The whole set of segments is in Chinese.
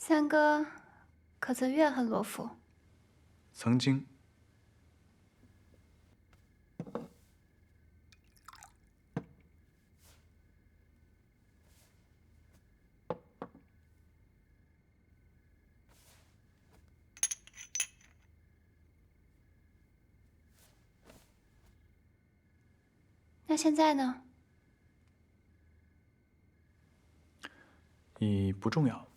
三哥，可曾怨恨罗府？曾经。那现在呢？已不重要。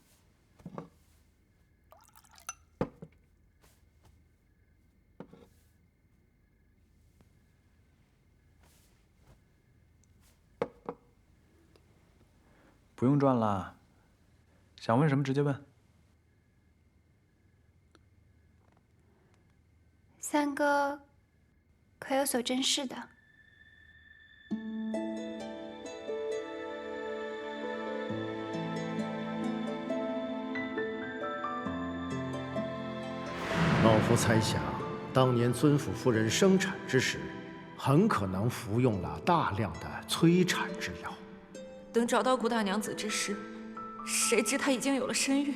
不用转了，想问什么直接问。三哥，可有所珍视的？老夫猜想，当年尊府夫人生产之时，很可能服用了大量的催产之药。等找到顾大娘子之时，谁知她已经有了身孕。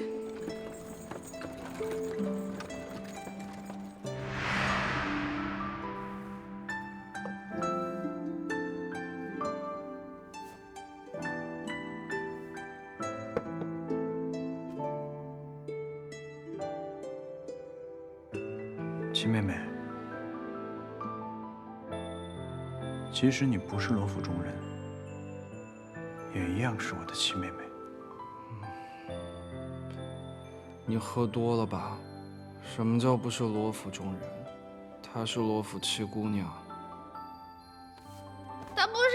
七妹妹，即使你不是罗府中人，也一样是我的七妹妹。你喝多了吧？什么叫不是罗府中人？她是罗府七姑娘。她不是。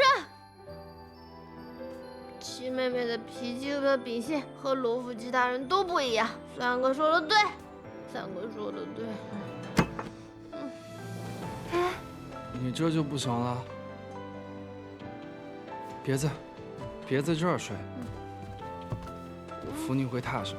七妹妹的脾气和秉性和罗府其他人都不一样。三哥说的对，三哥说的对。你这就不行了。别在这儿睡，我扶你回榻上。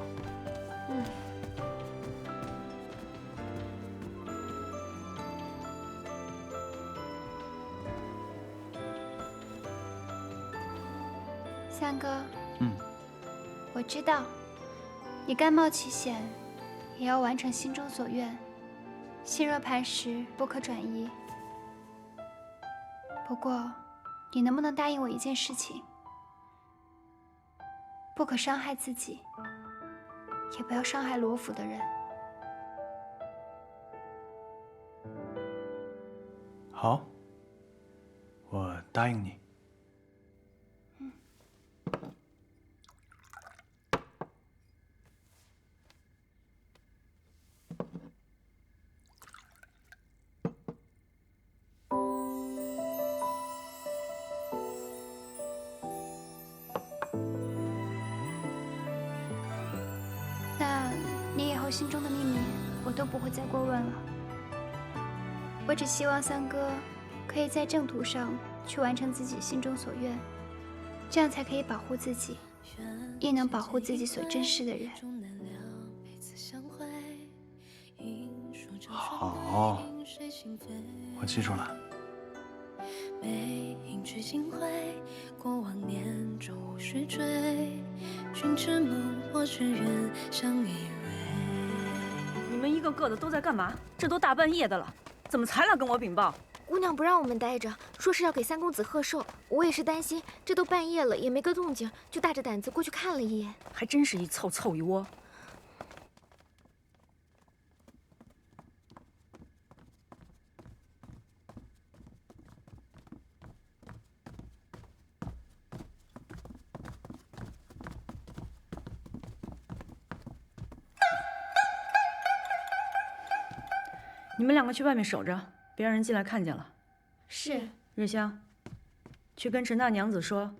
三哥，我知道，你甘冒其险，也要完成心中所愿。心若磐石，不可转移。不过，你能不能答应我一件事情？不可伤害自己，也不要伤害罗府的人。好，我答应你。那你以后心中的秘密，我都不会再过问了。我只希望三哥可以在正途上去完成自己心中所愿，这样才可以保护自己，亦能保护自己所珍视的人。好，我记住了。背影聚心会，过往年中无需追，君之梦，我之愿，相依偎。你们一个个的都在干嘛？这都大半夜的了，怎么才来跟我禀报？姑娘不让我们待着，说是要给三公子贺寿。我也是担心，这都半夜了也没个动静，就大着胆子过去看了一眼。还真是一凑凑一窝。你们两个去外面守着，别让人进来看见了。是。日香，去跟陈大娘子说，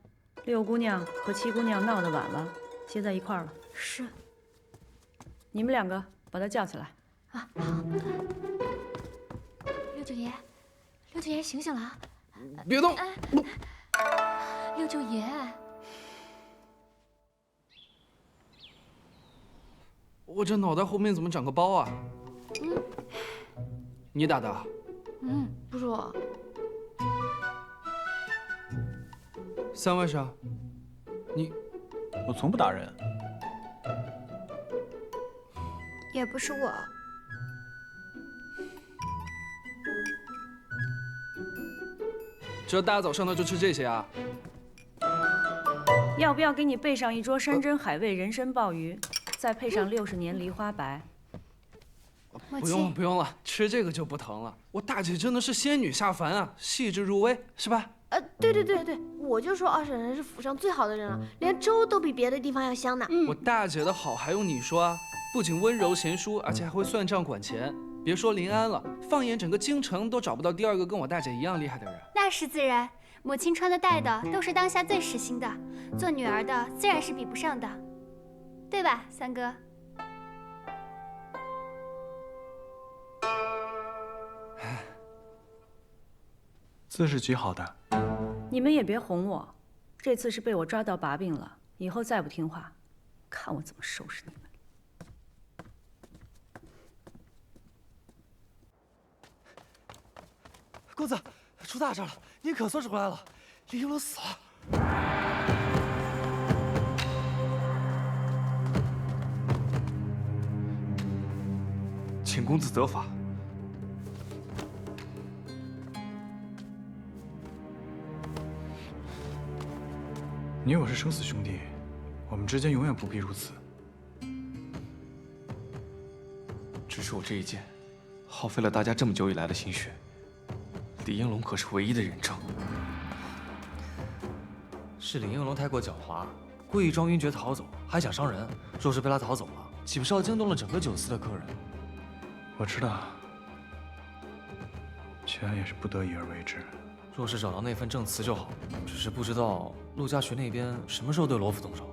六姑娘和七姑娘闹得晚了，歇在一块儿了。是。你们两个把她叫起来。啊，好。六九爷，六九爷醒醒了啊！别动！六九爷，我这脑袋后面怎么长个包啊？你打的？不是我。三位少，我从不打人。也不是我。这大早上的就吃这些啊？要不要给你备上一桌山珍海味人参鲍鱼，再配上60年梨花白？不用了，不用了，吃这个就不疼了。我大姐真的是仙女下凡啊，细致入微，是吧？对，我就说二婶婶是府上最好的人了，连粥都比别的地方要香呢。我大姐的好还用你说啊？不仅温柔贤淑，而且还会算账管钱。别说临安了，放眼整个京城都找不到第二个跟我大姐一样厉害的人。那是自然，母亲穿的戴的都是当下最时兴的，做女儿的自然是比不上的，对吧，三哥？字是极好的。你们也别哄我，这次是被我抓到把柄了，以后再不听话，看我怎么收拾你们。公子，出大事了！您可算是回来了，林应龙死了。请公子责罚。你我是生死兄弟，我们之间永远不必如此。只是我这一剑，耗费了大家这么久以来的心血。李应龙可是唯一的人证。是李应龙太过狡猾，故意装晕厥逃走，还想伤人。若是被他逃走了，岂不是要惊动了整个酒肆的客人？我知道，其安也是不得已而为之。若是找到那份证词就好，只是不知道陆家学那边什么时候对罗府动手。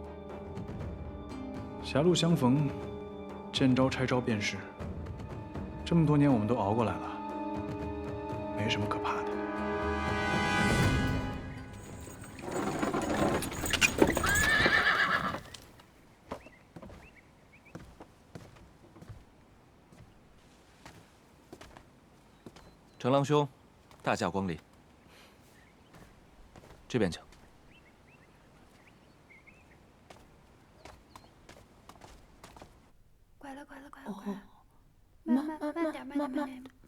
狭路相逢，见招拆招便是。这么多年我们都熬过来了，没什么可怕的。程郎兄，大驾光临。这边请。拐了，慢点，慢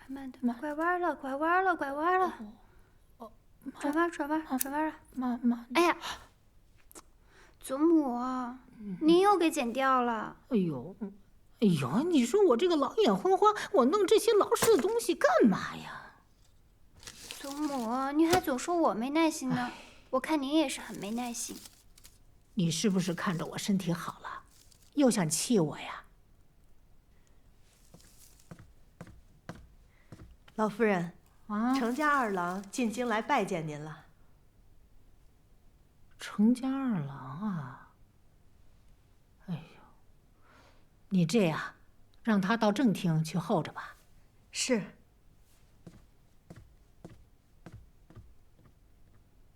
慢的，拐弯了，拐弯了。转弯了。慢。哎呀，祖母，您又给剪掉了。哎呦，你说我这个老眼昏花，我弄这些老式的东西干嘛呀？祖母，您还总说我没耐心呢，我看您也是很没耐心。你是不是看着我身体好了，又想气我呀？老夫人，程家二郎进京来拜见您了。程家二郎啊，哎呦，你这样，让他到正厅去候着吧。是。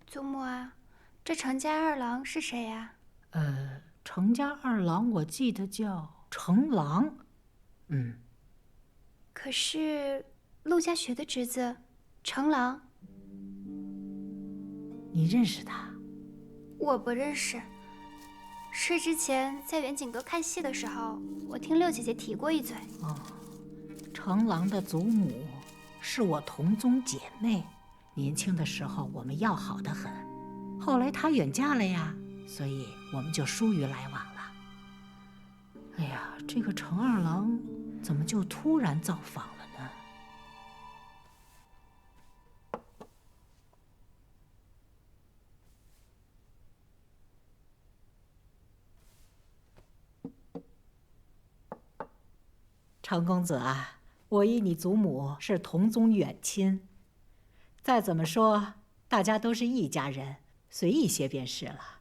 祖母啊，这程家二郎是谁呀？程家二郎我记得叫程郎，可是陆家学的侄子程郎，你认识他？我不认识，是之前在远景阁看戏的时候，我听六姐姐提过一嘴。程郎的祖母是我同宗姐妹，年轻的时候我们要好得很，后来她远嫁了呀，所以我们就疏于来往了。哎呀，这个程二郎怎么就突然造访了呢？程公子啊，我与你祖母是同宗远亲，再怎么说大家都是一家人，随意些便是了。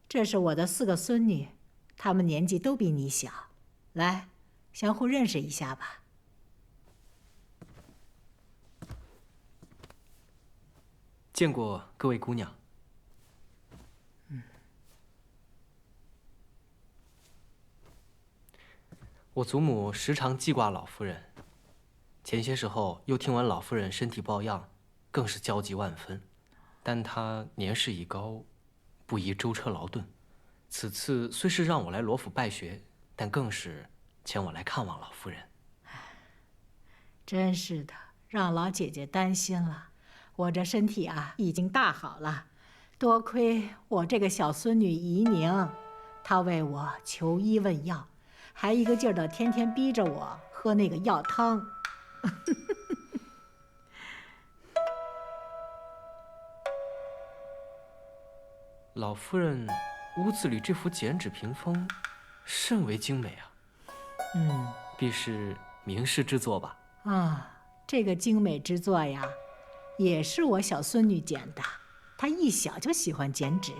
这是我的4个孙女，她们年纪都比你小，来，相互认识一下吧。见过各位姑娘。我祖母时常记挂老夫人，前些时候又听闻老夫人身体抱恙，更是焦急万分。但她年事已高，不宜舟车劳顿。此次虽是让我来罗府拜学，但更是前我来看望老夫人。真是的，让老姐姐担心了。我这身体啊，已经大好了，多亏我这个小孙女怡宁，她为我求医问药，还一个劲儿的天天逼着我喝那个药汤。老夫人屋子里这幅剪纸屏风，甚为精美啊。必是名士之作吧？啊，这个精美之作呀，也是我小孙女剪的。她一小就喜欢剪纸。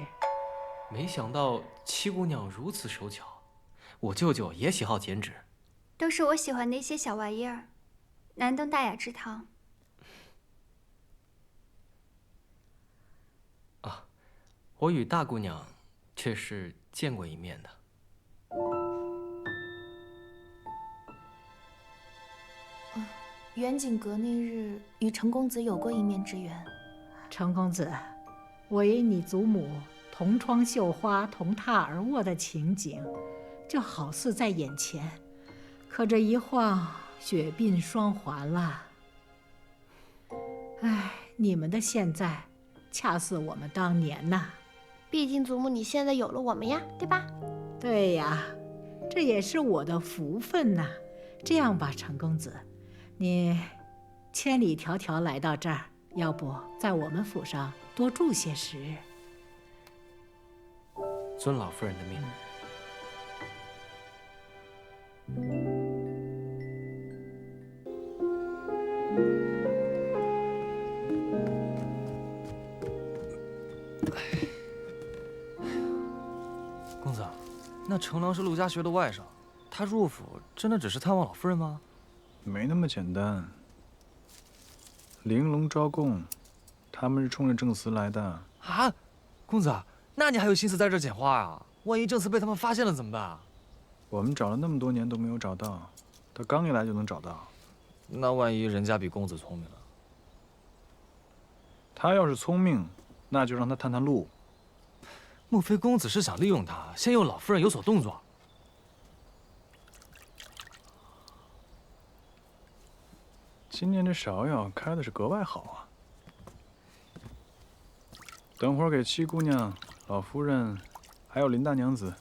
没想到七姑娘如此手巧，我舅舅也喜好剪纸。都是我喜欢的一些小玩意儿，难登大雅之堂。啊，我与大姑娘却是见过一面的。远景阁那日与程公子有过一面之缘。程公子，我与你祖母同窗绣花、同榻而卧的情景，就好似在眼前。可这一晃，雪鬓霜还了。唉，你们的现在，恰似我们当年呐。毕竟祖母你现在有了我们呀，对吧？对呀，这也是我的福分呐。这样吧，程公子，你千里迢迢来到这儿，要不在我们府上多住些时日？遵老夫人的命。公子，那程郎是陆家学的外甥，他入府真的只是探望老夫人吗？没那么简单。玲珑招供，他们是冲着正慈来的。啊，公子，那你还有心思在这捡花啊？万一正慈被他们发现了怎么办？我们找了那么多年都没有找到，他刚一来就能找到。那万一人家比公子聪明呢？他要是聪明，那就让他探探路。莫非公子是想利用他，先诱老夫人有所动作？今年这芍药开的是格外好啊！等会儿给七姑娘、老夫人，还有林大娘子，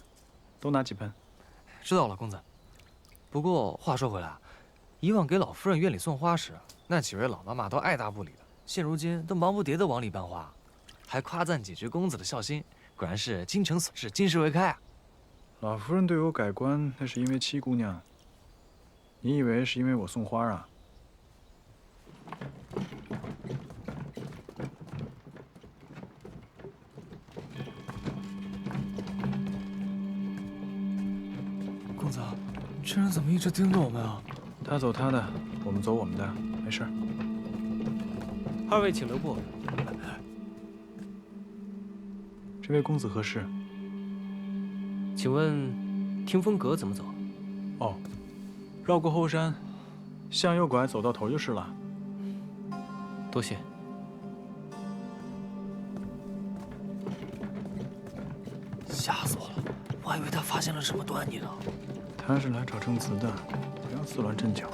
都拿几盆。知道了，公子。不过话说回来，以往给老夫人院里送花时，那几位老妈妈都爱答不理的，现如今都忙不迭的往里搬花，还夸赞几句公子的孝心，果然是京城所事，今时未开啊！老夫人对我改观，那是因为七姑娘。你以为是因为我送花啊？公子，这人怎么一直盯着我们啊？他走他的，我们走我们的，没事。二位请留步。这位公子何事？请问听风阁怎么走？哦，绕过后山，向右拐，走到头就是了。多谢。吓死我了！我还以为他发现了什么端倪呢。他是来找正慈的，不要自乱阵脚。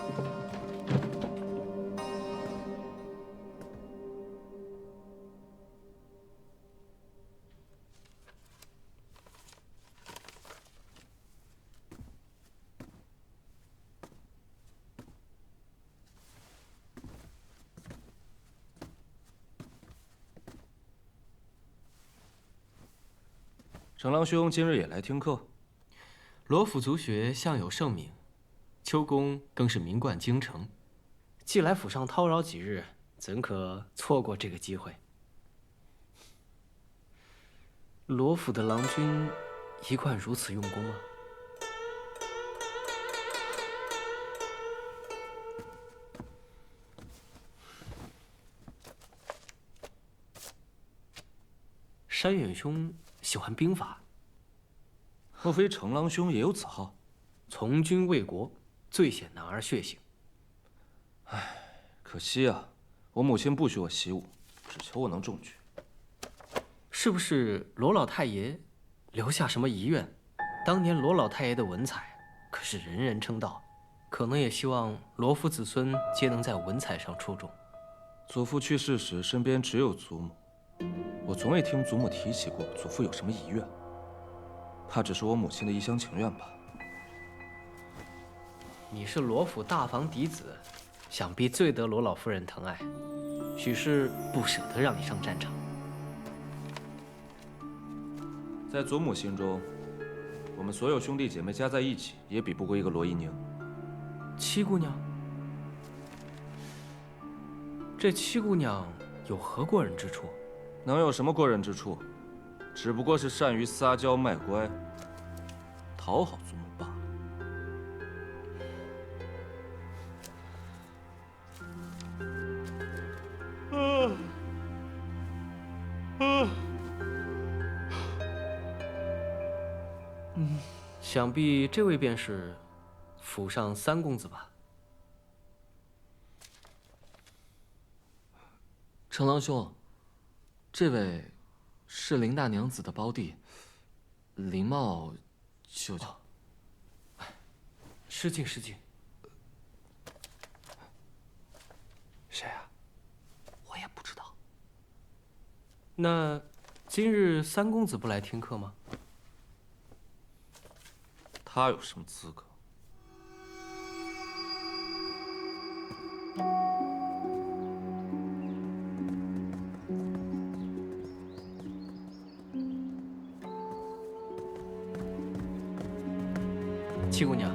程郎兄今日也来听课。罗府族学向有盛名，秋宫更是名冠京城。既来府上叨扰几日，怎可错过这个机会？罗府的郎君一贯如此用功吗？山远兄喜欢兵法，莫非程郎兄也有此好？从军为国，最显男儿血性。唉，可惜啊，我母亲不许我习武，只求我能中举。是不是罗老太爷留下什么遗愿？当年罗老太爷的文采可是人人称道，可能也希望罗府子孙皆能在文采上出众。祖父去世时，身边只有祖母，我从未听祖母提起过祖父有什么遗愿，怕只是我母亲的一厢情愿吧。你是罗府大房嫡子，想必最得罗老夫人疼爱，许是不舍得让你上战场。在祖母心中，我们所有兄弟姐妹加在一起，也比不过一个罗一宁。七姑娘，这七姑娘有何过人之处？能有什么过人之处？只不过是善于撒娇卖乖，讨好祖母罢了。想必这位便是府上三公子吧？成郎兄，这位是林大娘子的胞弟，林茂舅舅。失敬失敬。谁啊？我也不知道。那今日三公子不来听课吗？他有什么资格？七姑娘，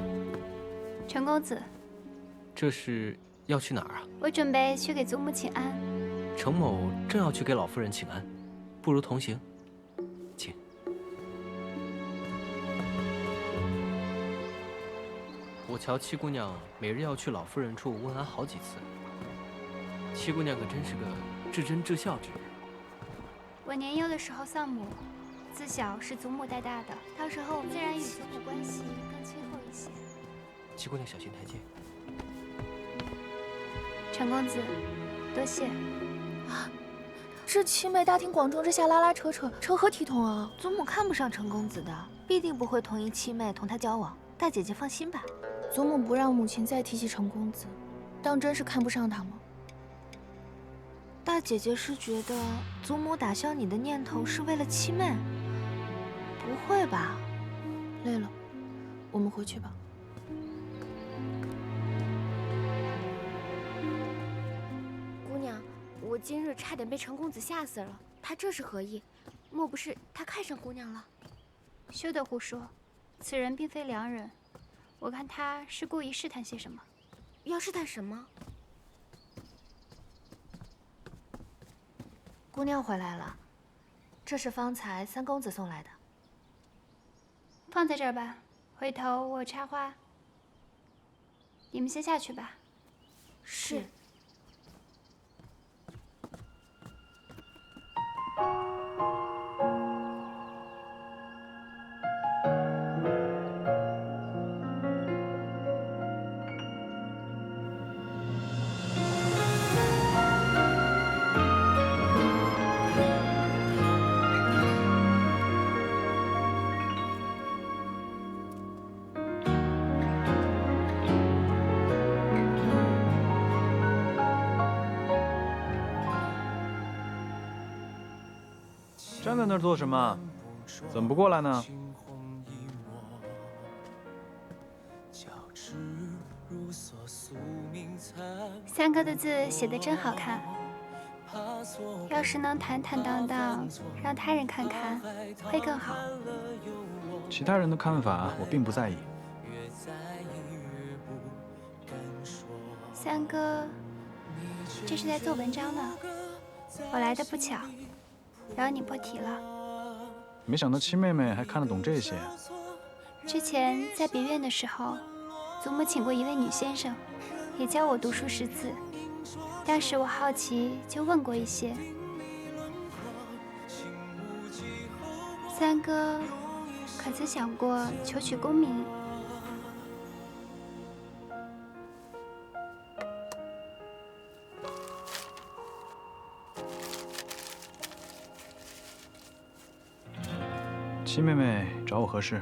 陈公子，这是要去哪儿啊？我准备去给祖母请安。程某正要去给老夫人请安，不如同行。请。我瞧七姑娘每日要去老夫人处问安好几次，七姑娘可真是个至真至孝之人。我年幼的时候丧母，自小是祖母带大的，到时候自然与祖母关系更亲厚一些。七姑娘小心台阶。陈公子，多谢。这七妹大庭广众之下拉拉扯扯，成何体统啊！祖母看不上陈公子的，必定不会同意七妹同他交往。大姐姐放心吧。祖母不让母亲再提起陈公子，当真是看不上他吗？大姐姐是觉得祖母打消你的念头是为了七妹？不会吧？累了，我们回去吧。姑娘，我今日差点被陈公子吓死了，他这是何意？莫不是他看上姑娘了？休得胡说，此人并非良人。我看他是故意试探些什么。要试探什么？姑娘回来了，这是方才三公子送来的。放在这儿吧，回头我插花。你们先下去吧。是。站在那儿做什么？怎么不过来呢？三哥的字写得真好看，要是能坦坦荡荡，让他人看看，会更好。其他人的看法我并不在意。三哥，这是在做文章呢。我来的不巧，饶你破题了。没想到七妹妹还看得懂这些。之前在别院的时候，祖母请过一位女先生，也教我读书识字。当时我好奇，就问过一些。三哥，可曾想过求取功名？七妹妹找我何事？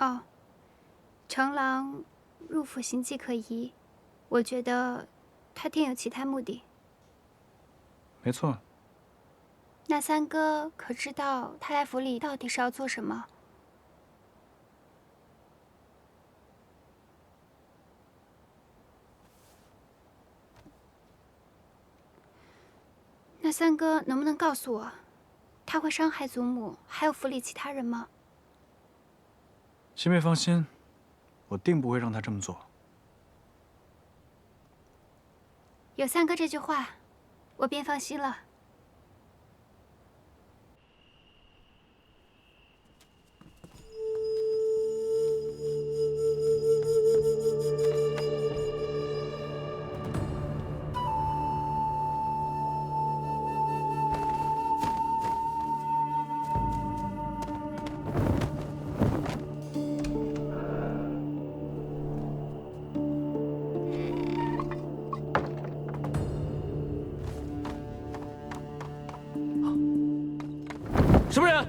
哦，成郎入府行迹可疑，我觉得他定有其他目的。没错。那三哥可知道他来府里到底是要做什么？那三哥能不能告诉我，他会伤害祖母还有府里其他人吗？七妹放心，我定不会让他这么做。有三哥这句话，我便放心了。什么人？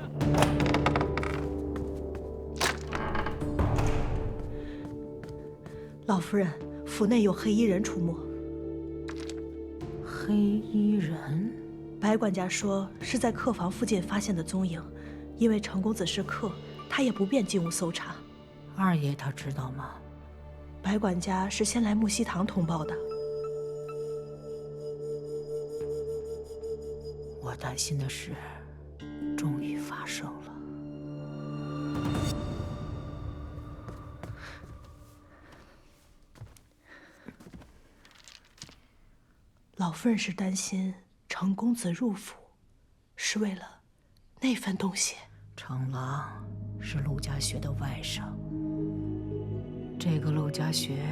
老夫人，府内有黑衣人出没。黑衣人？白管家说是在客房附近发现的踪影，因为程公子是客，他也不便进屋搜查。二爷他知道吗？白管家是先来木樨堂通报的。我担心的事终于发生了。老夫人是担心程公子入府，是为了那份东西。程郎是陆家学的外甥，这个陆家学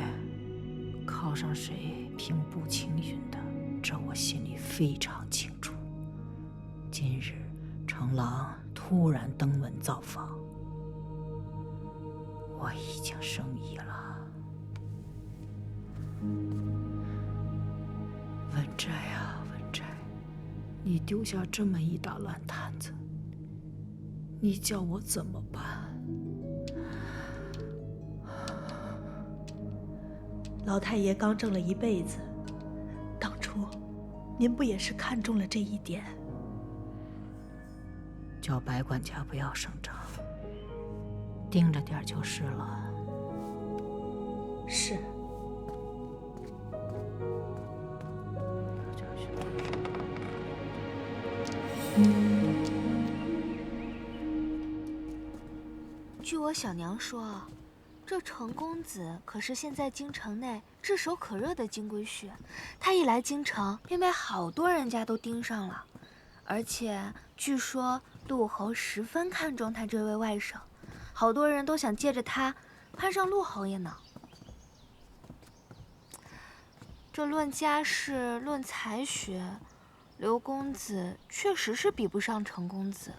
靠上谁平步青云的，这我心里非常清楚。今日程郎突然登门造访，我已经生疑了。文斋啊，文斋，你丢下这么一大烂摊子，你叫我怎么办？老太爷刚挣了一辈子，当初您不也是看中了这一点？叫白管家不要声张，盯着点就是了。是。据我小娘说，这程公子可是现在京城内炙手可热的金龟婿，他一来京城，便被好多人家都盯上了。而且据说陆侯十分看重他这位外甥，好多人都想借着他攀上陆侯爷呢。这论家世，论才学，刘公子确实是比不上程公子。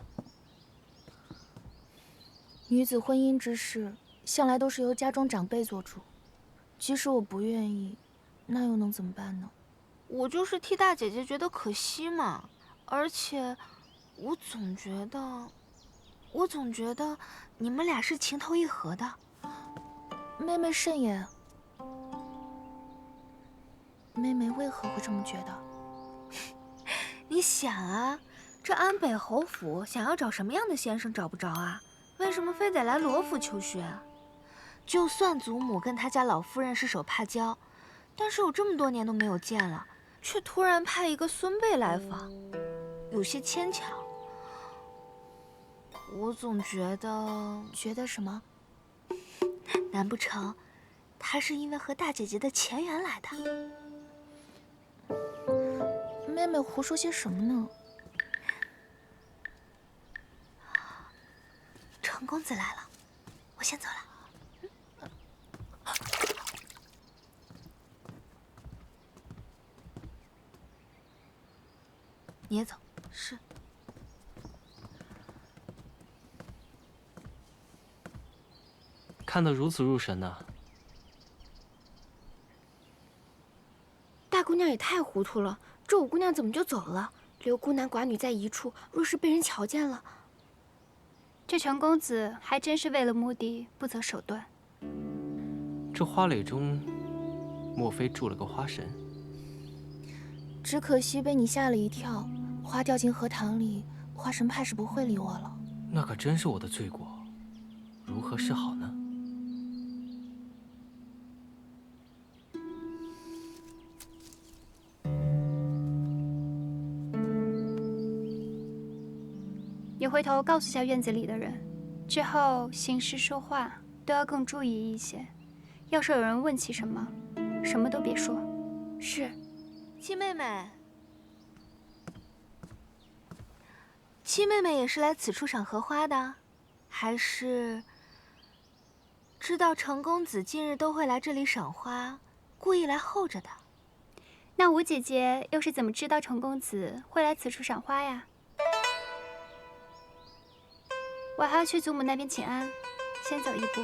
女子婚姻之事，向来都是由家中长辈做主。即使我不愿意，那又能怎么办呢？我就是替大姐姐觉得可惜嘛。而且，我总觉得你们俩是情投意合的。妹妹甚也。妹妹为何会这么觉得？你想啊，这安北侯府想要找什么样的先生找不着啊？为什么非得来罗府求学？就算祖母跟他家老夫人是手帕交，但是有这么多年都没有见了，却突然派一个孙辈来访，有些牵强。我总觉得什么？难不成他是因为和大姐姐的前缘来的？妹妹胡说些什么呢？程公子来了，我先走了。你也走。是。看得如此入神呢。大姑娘也太糊涂了，这五姑娘怎么就走了？留孤男寡女在一处，若是被人瞧见了，这陈公子还真是为了目的不择手段。这花蕾中，莫非住了个花神？只可惜被你吓了一跳，花掉进荷塘里，花神怕是不会理我了。那可真是我的罪过，如何是好呢？你回头告诉下院子里的人，之后行事说话都要更注意一些。要是有人问起什么，什么都别说。是。七妹妹，七妹妹也是来此处赏荷花的，还是知道程公子近日都会来这里赏花，故意来候着的？那吴姐姐又是怎么知道程公子会来此处赏花呀？我还要去祖母那边请安，先走一步。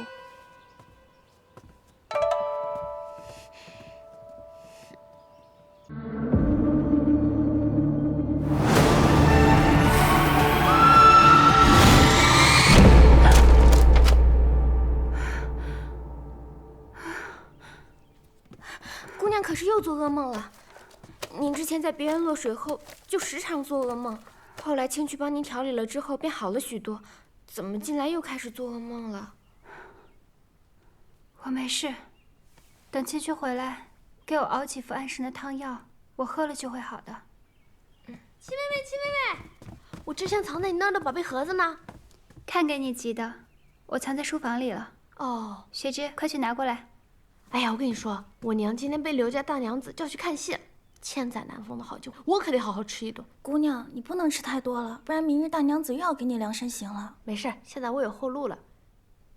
姑娘可是又做噩梦了。您之前在别院落水后，就时常做噩梦，后来青去帮您调理了之后，便好了许多。怎么近来又开始做噩梦了？我没事，等青去回来，给我熬几副安神的汤药，我喝了就会好的。七妹妹，七妹妹，我之前藏在你那儿的宝贝盒子呢？看给你急的，我藏在书房里了。哦，雪芝，快去拿过来。哎呀，我跟你说，我娘今天被刘家大娘子叫去看戏，千载难逢的好酒，我可得好好吃一顿。姑娘，你不能吃太多了，不然明日大娘子又要给你量身行了。没事，现在我有后路了。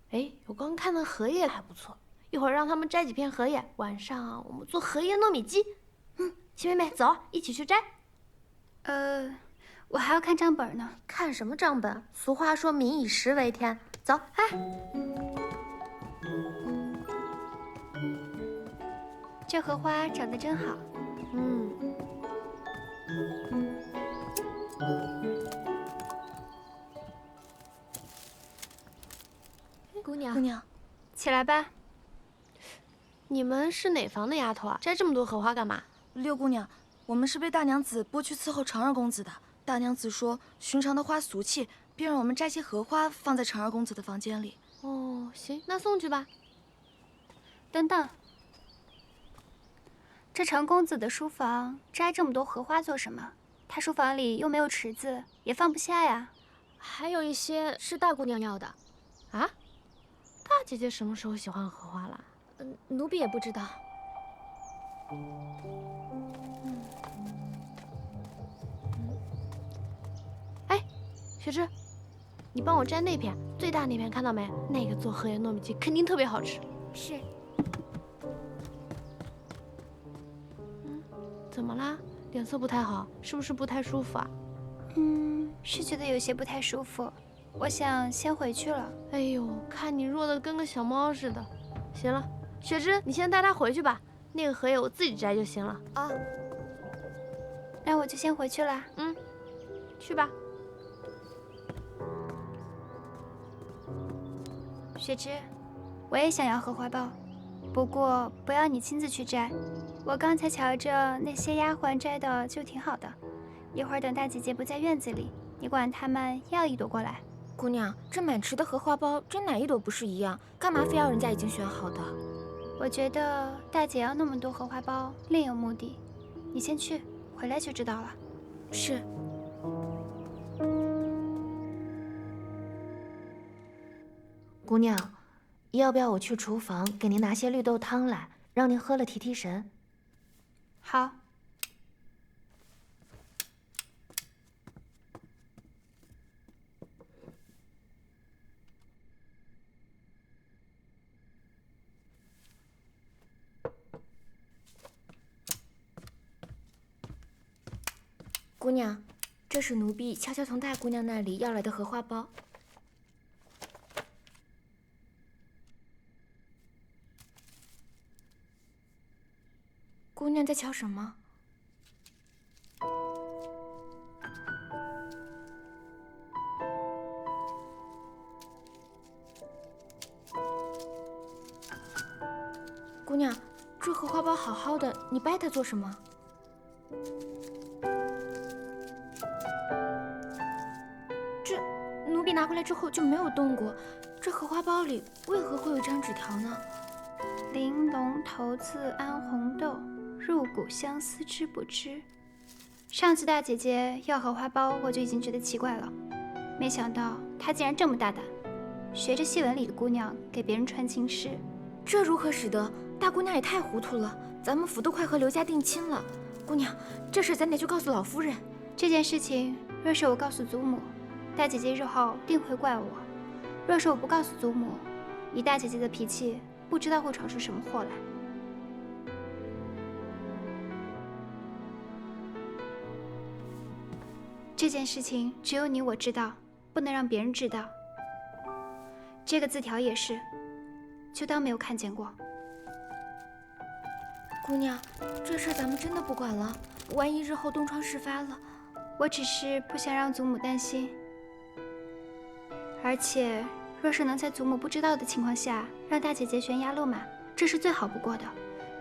哎，我刚看到荷叶还不错，一会儿让他们摘几片荷叶，晚上我们做荷叶糯米鸡。七妹妹，走，一起去摘。我还要看账本呢。看什么账本？俗话说民以食为天。走，哎。这荷花长得真好。姑娘，姑娘，起来吧。你们是哪房的丫头啊？摘这么多荷花干嘛？六姑娘，我们是被大娘子拨去伺候成儿公子的。大娘子说寻常的花俗气，便让我们摘些荷花放在成儿公子的房间里。哦，行，那送去吧。等等，这程公子的书房摘这么多荷花做什么？他书房里又没有池子，也放不下呀。还有一些是大姑娘要的。啊？大姐姐什么时候喜欢荷花了？奴婢也不知道。哎，雪芝，你帮我摘那片，最大那片，看到没？那个做荷叶糯米鸡肯定特别好吃。是。怎么啦？脸色不太好，是不是不太舒服啊？是觉得有些不太舒服，我想先回去了。哎呦，看你弱的跟个小猫似的。行了，雪芝，你先带它回去吧，那个荷叶我自己摘就行了。啊，那我就先回去啦。去吧。雪芝，我也想要荷花苞，不过不要你亲自去摘。我刚才瞧着那些丫鬟摘的就挺好的，一会儿等大姐姐不在院子里，你管她们要一朵过来。姑娘，这满池的荷花苞，真哪一朵不是一样？干嘛非要人家已经选好的？我觉得大姐要那么多荷花苞，另有目的。你先去，回来就知道了。是。姑娘，要不要我去厨房给您拿些绿豆汤来，让您喝了提提神？好。姑娘，这是奴婢悄悄从大姑娘那里要来的荷花苞。姑娘在瞧什么？姑娘，这荷花苞好好的，你掰它做什么？这奴婢拿回来之后就没有动过，这荷花苞里为何会有一张纸条呢？玲珑骰子安红豆，入骨相思知不知？上次大姐姐要荷花苞，我就已经觉得奇怪了，没想到她竟然这么大胆，学着戏文里的姑娘给别人传情诗。这如何使得？大姑娘也太糊涂了，咱们府都快和刘家定亲了，姑娘，这事咱得去告诉老夫人。这件事情若是我告诉祖母，大姐姐日后定会怪我；若是我不告诉祖母，以大姐姐的脾气，不知道会闯出什么祸来。这件事情只有你我知道，不能让别人知道。这个字条也是，就当没有看见过。姑娘，这事咱们真的不管了，万一日后东窗事发了，我只是不想让祖母担心。而且，若是能在祖母不知道的情况下让大姐姐悬崖勒马，这是最好不过的。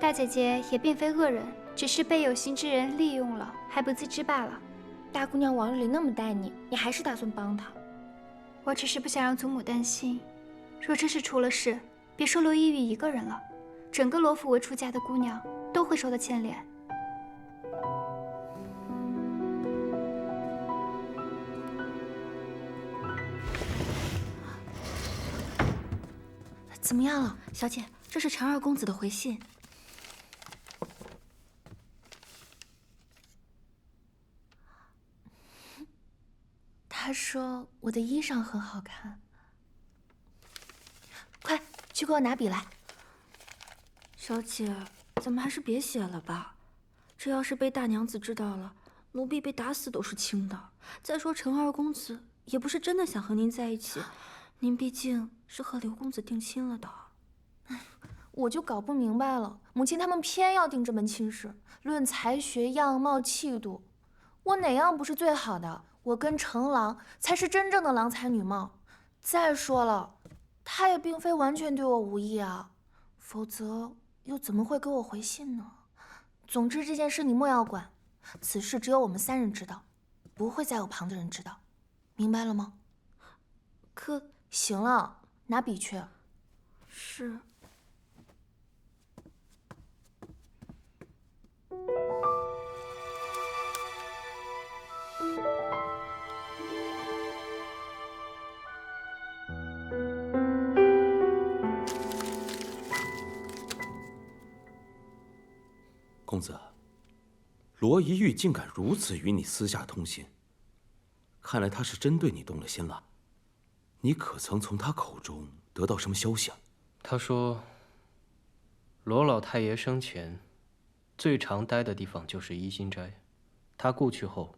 大姐姐也并非恶人，只是被有心之人利用了，还不自知罢了。大姑娘往日里那么待你，你还是打算帮她？我只是不想让祖母担心。若真是出了事，别说罗依玉一个人了，整个罗府未出嫁的姑娘都会受到牵连。怎么样了，小姐？这是陈二公子的回信。他说我的衣裳很好看。快去给我拿笔来。小姐，咱们还是别写了吧，这要是被大娘子知道了，奴婢被打死都是轻的。再说陈二公子也不是真的想和您在一起，您毕竟是和刘公子定亲了的。我就搞不明白了，母亲他们偏要定这门亲事，论才学、样貌、气度，我哪样不是最好的？我跟程郎才是真正的郎才女貌。再说了，他也并非完全对我无意啊，否则又怎么会给我回信呢？总之这件事你莫要管，此事只有我们3人知道，不会再有旁的人知道，明白了吗？可行了，拿笔去。是。公子，罗一玉竟敢如此与你私下通信，看来他是真对你动了心了。你可曾从他口中得到什么消息啊？他说，罗老太爷生前最常待的地方就是怡心斋，他故去后，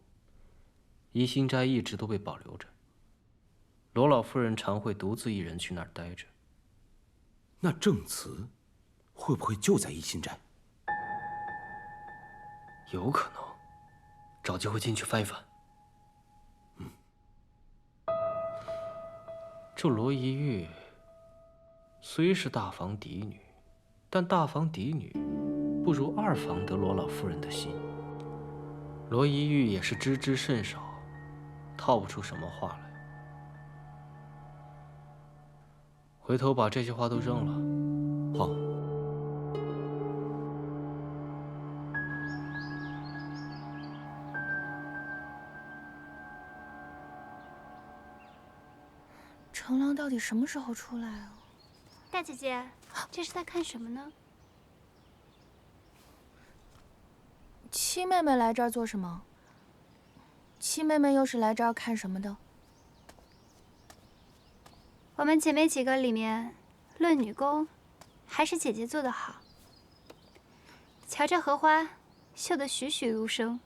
怡心斋一直都被保留着。罗老夫人常会独自一人去那儿待着。那证词会不会就在怡心斋？有可能，找机会进去翻一翻。这罗一玉虽是大房嫡女，但大房嫡女不如二房得罗老夫人的心。罗一玉也是知之甚少，套不出什么话来。回头把这些话都扔了。好。程郎到底什么时候出来啊？大姐姐，这是在看什么呢？七妹妹来这儿做什么？七妹妹又是来这儿看什么的？我们姐妹几个里面，论女工，还是姐姐做得好。瞧这荷花，绣得栩栩如生。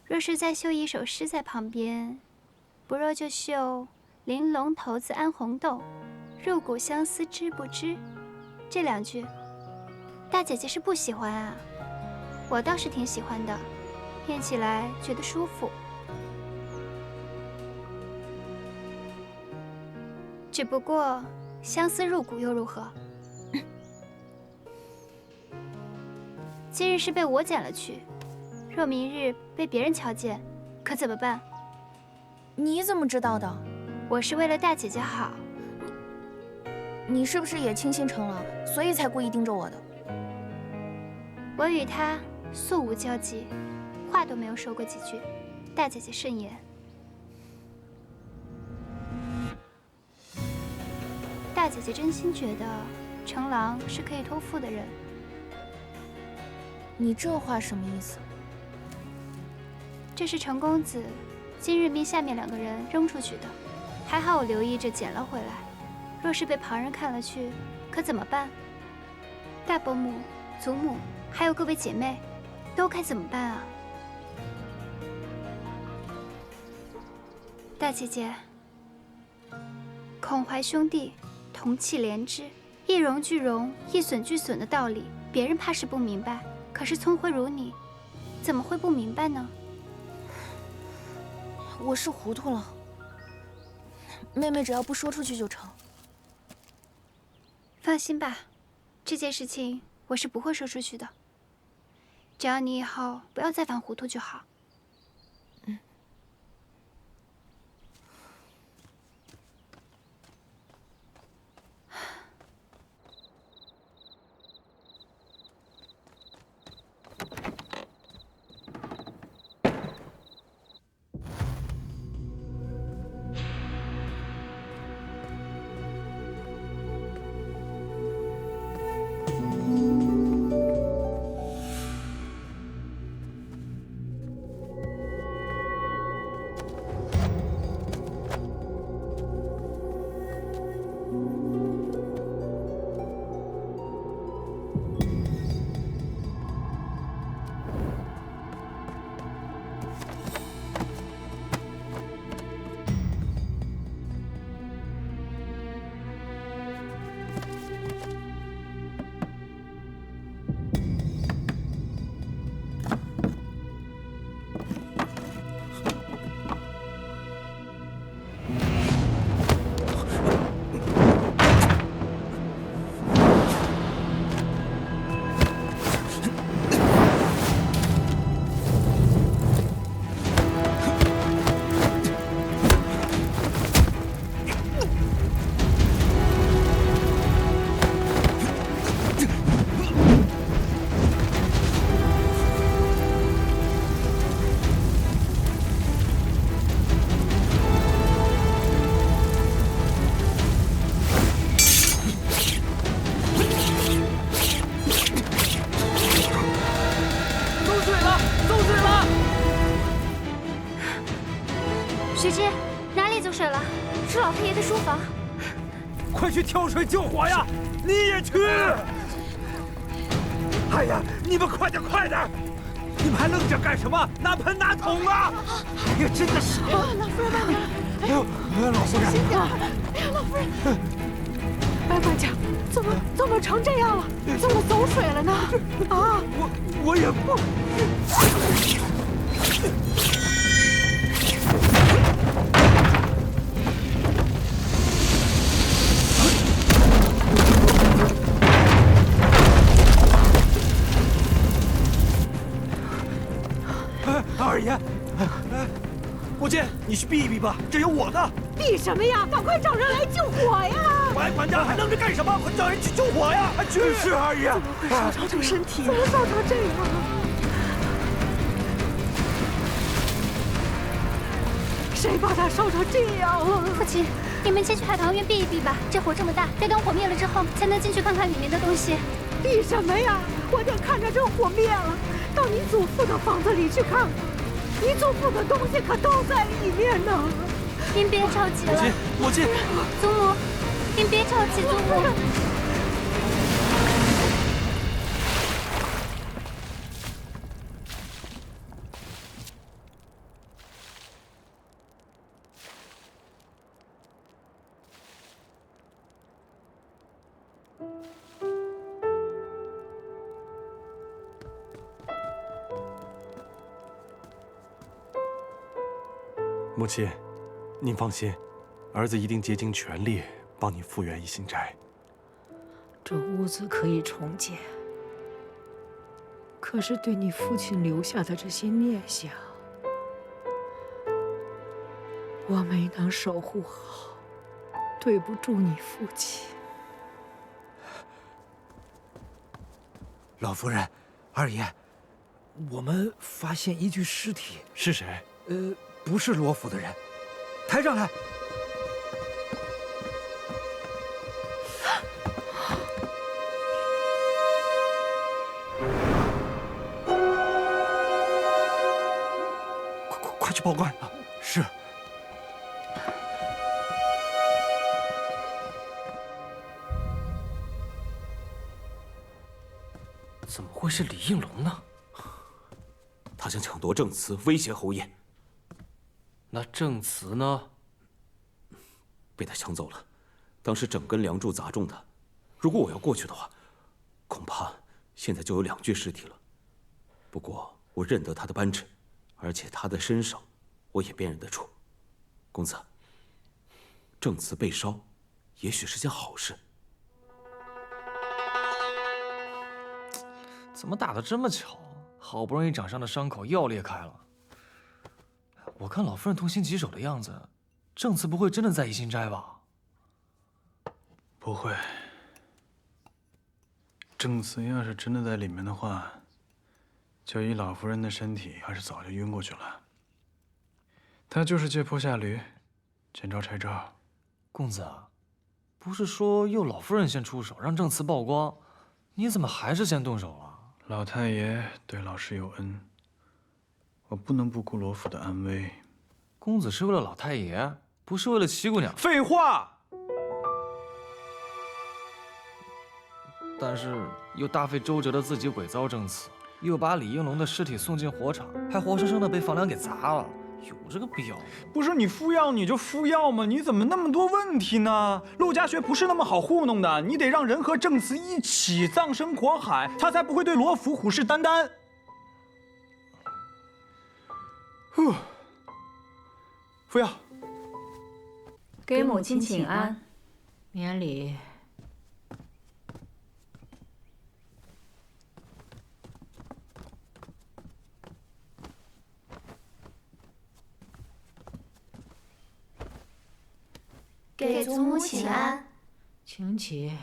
若是再绣一首诗在旁边，不若就绣“玲珑骰子安红豆，入骨相思知不知”这2句。大姐姐是不喜欢啊，我倒是挺喜欢的，念起来觉得舒服。只不过相思入骨又如何？今日是被我捡了去，若明日被别人瞧见，可怎么办？你怎么知道的？我是为了大姐姐好。你是不是也轻信成了，所以才故意盯着我的？我与她素无交集，话都没有说过几句。大姐姐慎言。大姐姐真心觉得成郎是可以托付的人。你这话什么意思？这是程公子今日命下面2个人扔出去的，还好我留意着捡了回来。若是被旁人看了去，可怎么办？大伯母、祖母，还有各位姐妹，都该怎么办啊？大姐姐，孔怀兄弟同气连枝，一荣俱荣，一损俱损的道理，别人怕是不明白，可是聪慧如你，怎么会不明白呢？我是糊涂了，妹妹只要不说出去就成。放心吧，这件事情我是不会说出去的。只要你以后不要再犯糊涂就好。雪芝，哪里走水了？是老太爷的书房。快去挑水救火呀！你也去！哎呀，你们快点快点！你们还愣着干什么？拿盆拿桶啊！哎呀，真的是！老夫人慢点！哎呦，老夫人，小心点！哎呀，老夫人！白管家，怎么成这样了？怎么走水了呢？啊！我也不。二爷，母亲，你去避一避吧，这有我呢。避什么呀？赶快找人来救火呀！白管家还愣着干什么？快叫人去救火呀！去！是二爷。怎么会烧成这身体？怎么烧成这样？谁把他烧成这样了？父亲，你们先去海棠院避一避吧。这火这么大，得等火灭了之后，才能进去看看里面的东西。避什么呀？我得看着这火灭了，到你祖父的房子里去看看。你祖父的东西可都在里面呢。您别着急了，母亲，祖母，您别着急，祖母。母亲，您放心，儿子一定竭尽全力帮你复原一心斋。这屋子可以重建，可是对你父亲留下的这些念想，我没能守护好，对不住你父亲。老夫人，二爷，我们发现一具尸体。是谁？不是罗府的人。抬上来。快去报官！是。怎么会是李应龙呢？他想抢夺证词，威胁侯爷。那证词呢？被他抢走了。当时整根梁柱砸中他。如果我要过去的话，恐怕现在就有2具尸体了。不过我认得他的扳指，而且他的身上，我也辨认得出。公子，证词被烧，也许是件好事。怎么打得这么巧？好不容易长上的伤口又裂开了。我看老夫人痛心疾首的样子，证词不会真的在怡心斋吧？不会。证词要是真的在里面的话，就以老夫人的身体，要是早就晕过去了。他就是借坡下驴，见招拆招。公子，不是说诱老夫人先出手，让证词曝光，你怎么还是先动手了？老太爷对老师有恩，我不能不顾罗府的安危。公子是为了老太爷，不是为了七姑娘。废话！但是又大费周折的自己伪造证词，又把李应龙的尸体送进火场，还活生生的被房梁给砸了，有这个必要吗？不是你敷药你就敷药吗？你怎么那么多问题呢？陆家学不是那么好糊弄的，你得让人和证词一起葬身火海，他才不会对罗府虎视眈眈。敷药。给母亲请安。免礼。给祖母请安。请起。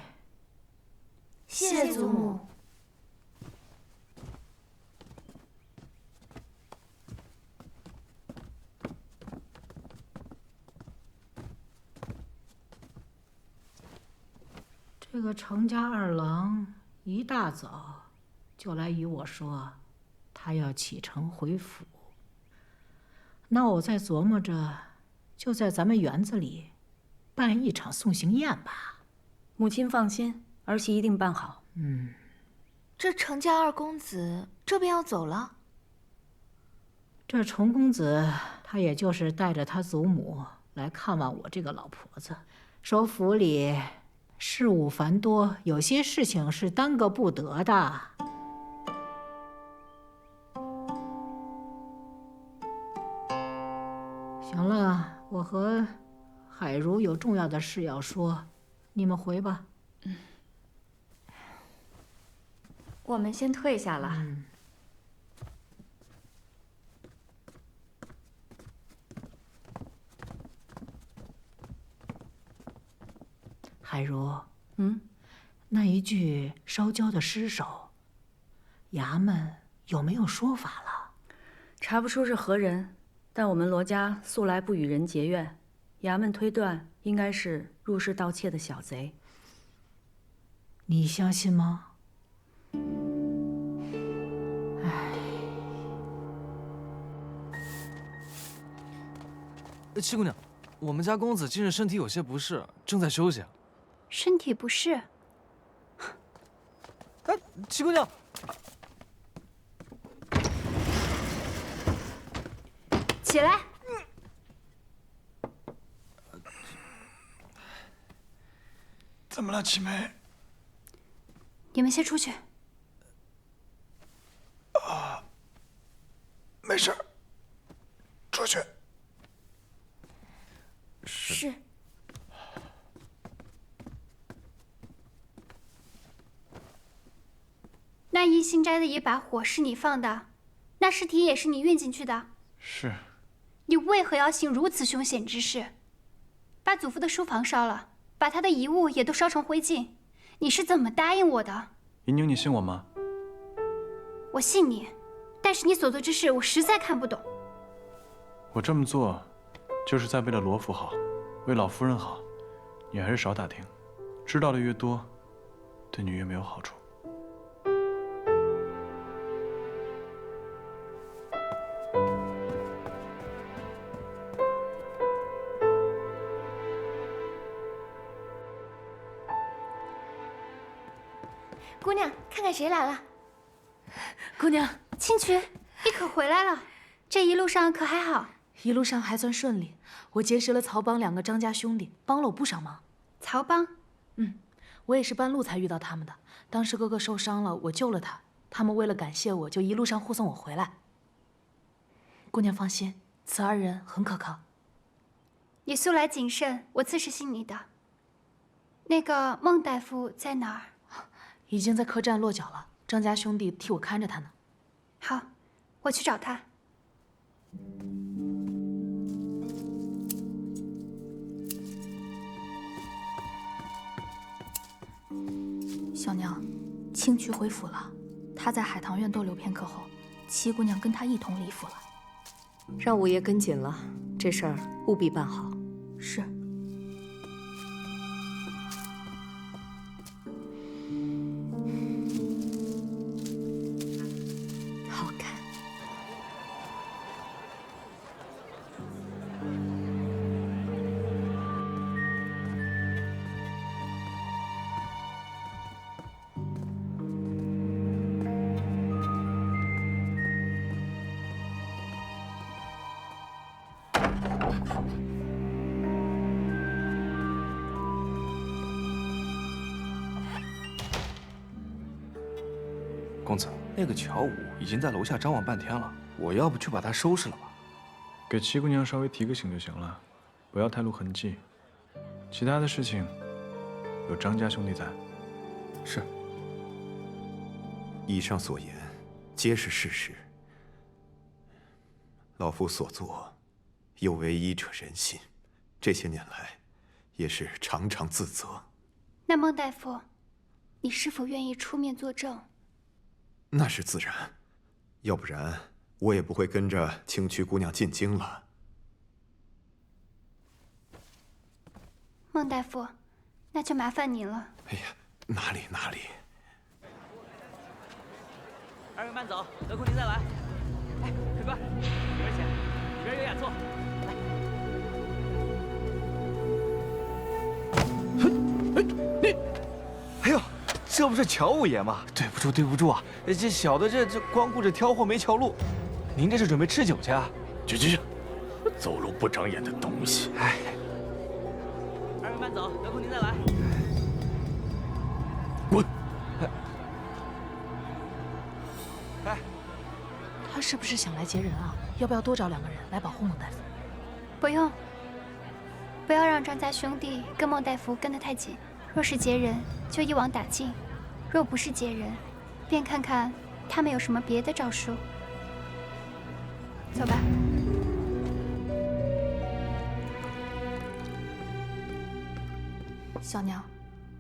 谢祖母。这个程家二郎一大早就来与我说，他要启程回府。那我在琢磨着，就在咱们园子里办一场送行宴吧。母亲放心，儿媳一定办好。这程家二公子这便要走了？这程公子他也就是带着他祖母来看望我这个老婆子，说府里事务繁多，有些事情是耽搁不得的。行了，我和海如有重要的事要说，你们回吧。我们先退下了。海如，那一具烧焦的尸首，衙门有没有说法了？查不出是何人，但我们罗家素来不与人结怨，衙门推断应该是入室盗窃的小贼。你相信吗？七姑娘，我们家公子近日身体有些不适，正在休息。身体不适？哎，七姑娘，起来！怎么了，七妹？你们先出去。没事，出去。是。那一心斋的一把火是你放的，那尸体也是你运进去的。是。你为何要行如此凶险之事？把祖父的书房烧了，把他的遗物也都烧成灰烬，你是怎么答应我的？银宁，你信我吗？我信你，但是你所做之事，我实在看不懂。我这么做，就是在为了罗府好，为老夫人好。你还是少打听，知道的越多，对你越没有好处。姑娘，看看谁来了。姑娘，青渠，你可回来了？这一路上可还好？一路上还算顺利，我结识了曹帮2个张家兄弟，帮了我不少忙。曹帮？我也是半路才遇到他们的。当时哥哥受伤了，我救了他，他们为了感谢我，就一路上护送我回来。姑娘放心，此2人很可靠。你素来谨慎，我自是信你的。那个孟大夫在哪儿？已经在客栈落脚了，张家兄弟替我看着他呢。好，我去找他。小娘，青渠回府了，他在海棠院逗留片刻后，七姑娘跟他一同离府了。让五爷跟紧了，这事儿务必办好。是。好看。公子，那个乔武已经在楼下张望半天了，我要不去把他收拾了吧？给七姑娘稍微提个醒就行了，不要太露痕迹。其他的事情，有张家兄弟在。是。以上所言，皆是事实。老夫所作，有违医者仁心，这些年来，也是常常自责。那孟大夫，你是否愿意出面作证？那是自然，要不然我也不会跟着青渠姑娘进京了。孟大夫，那就麻烦您了。哎呀，哪里哪里。二位慢走，得空您再来。哎，客官，里边请，里边有雅座。你，哎呦！这不是乔五爷吗？对不住，对不住啊！这小的这光顾着挑货没瞧路，您这是准备吃酒去啊？去，走路不长眼的东西！哎，二位慢走，得空您再来。滚！哎，他是不是想来劫人啊？要不要多找2个人来保护孟大夫？不用，不要让张家兄弟跟孟大夫跟得太紧。若是劫人，就一网打尽；若不是劫人，便看看他们有什么别的招数。走吧。小娘，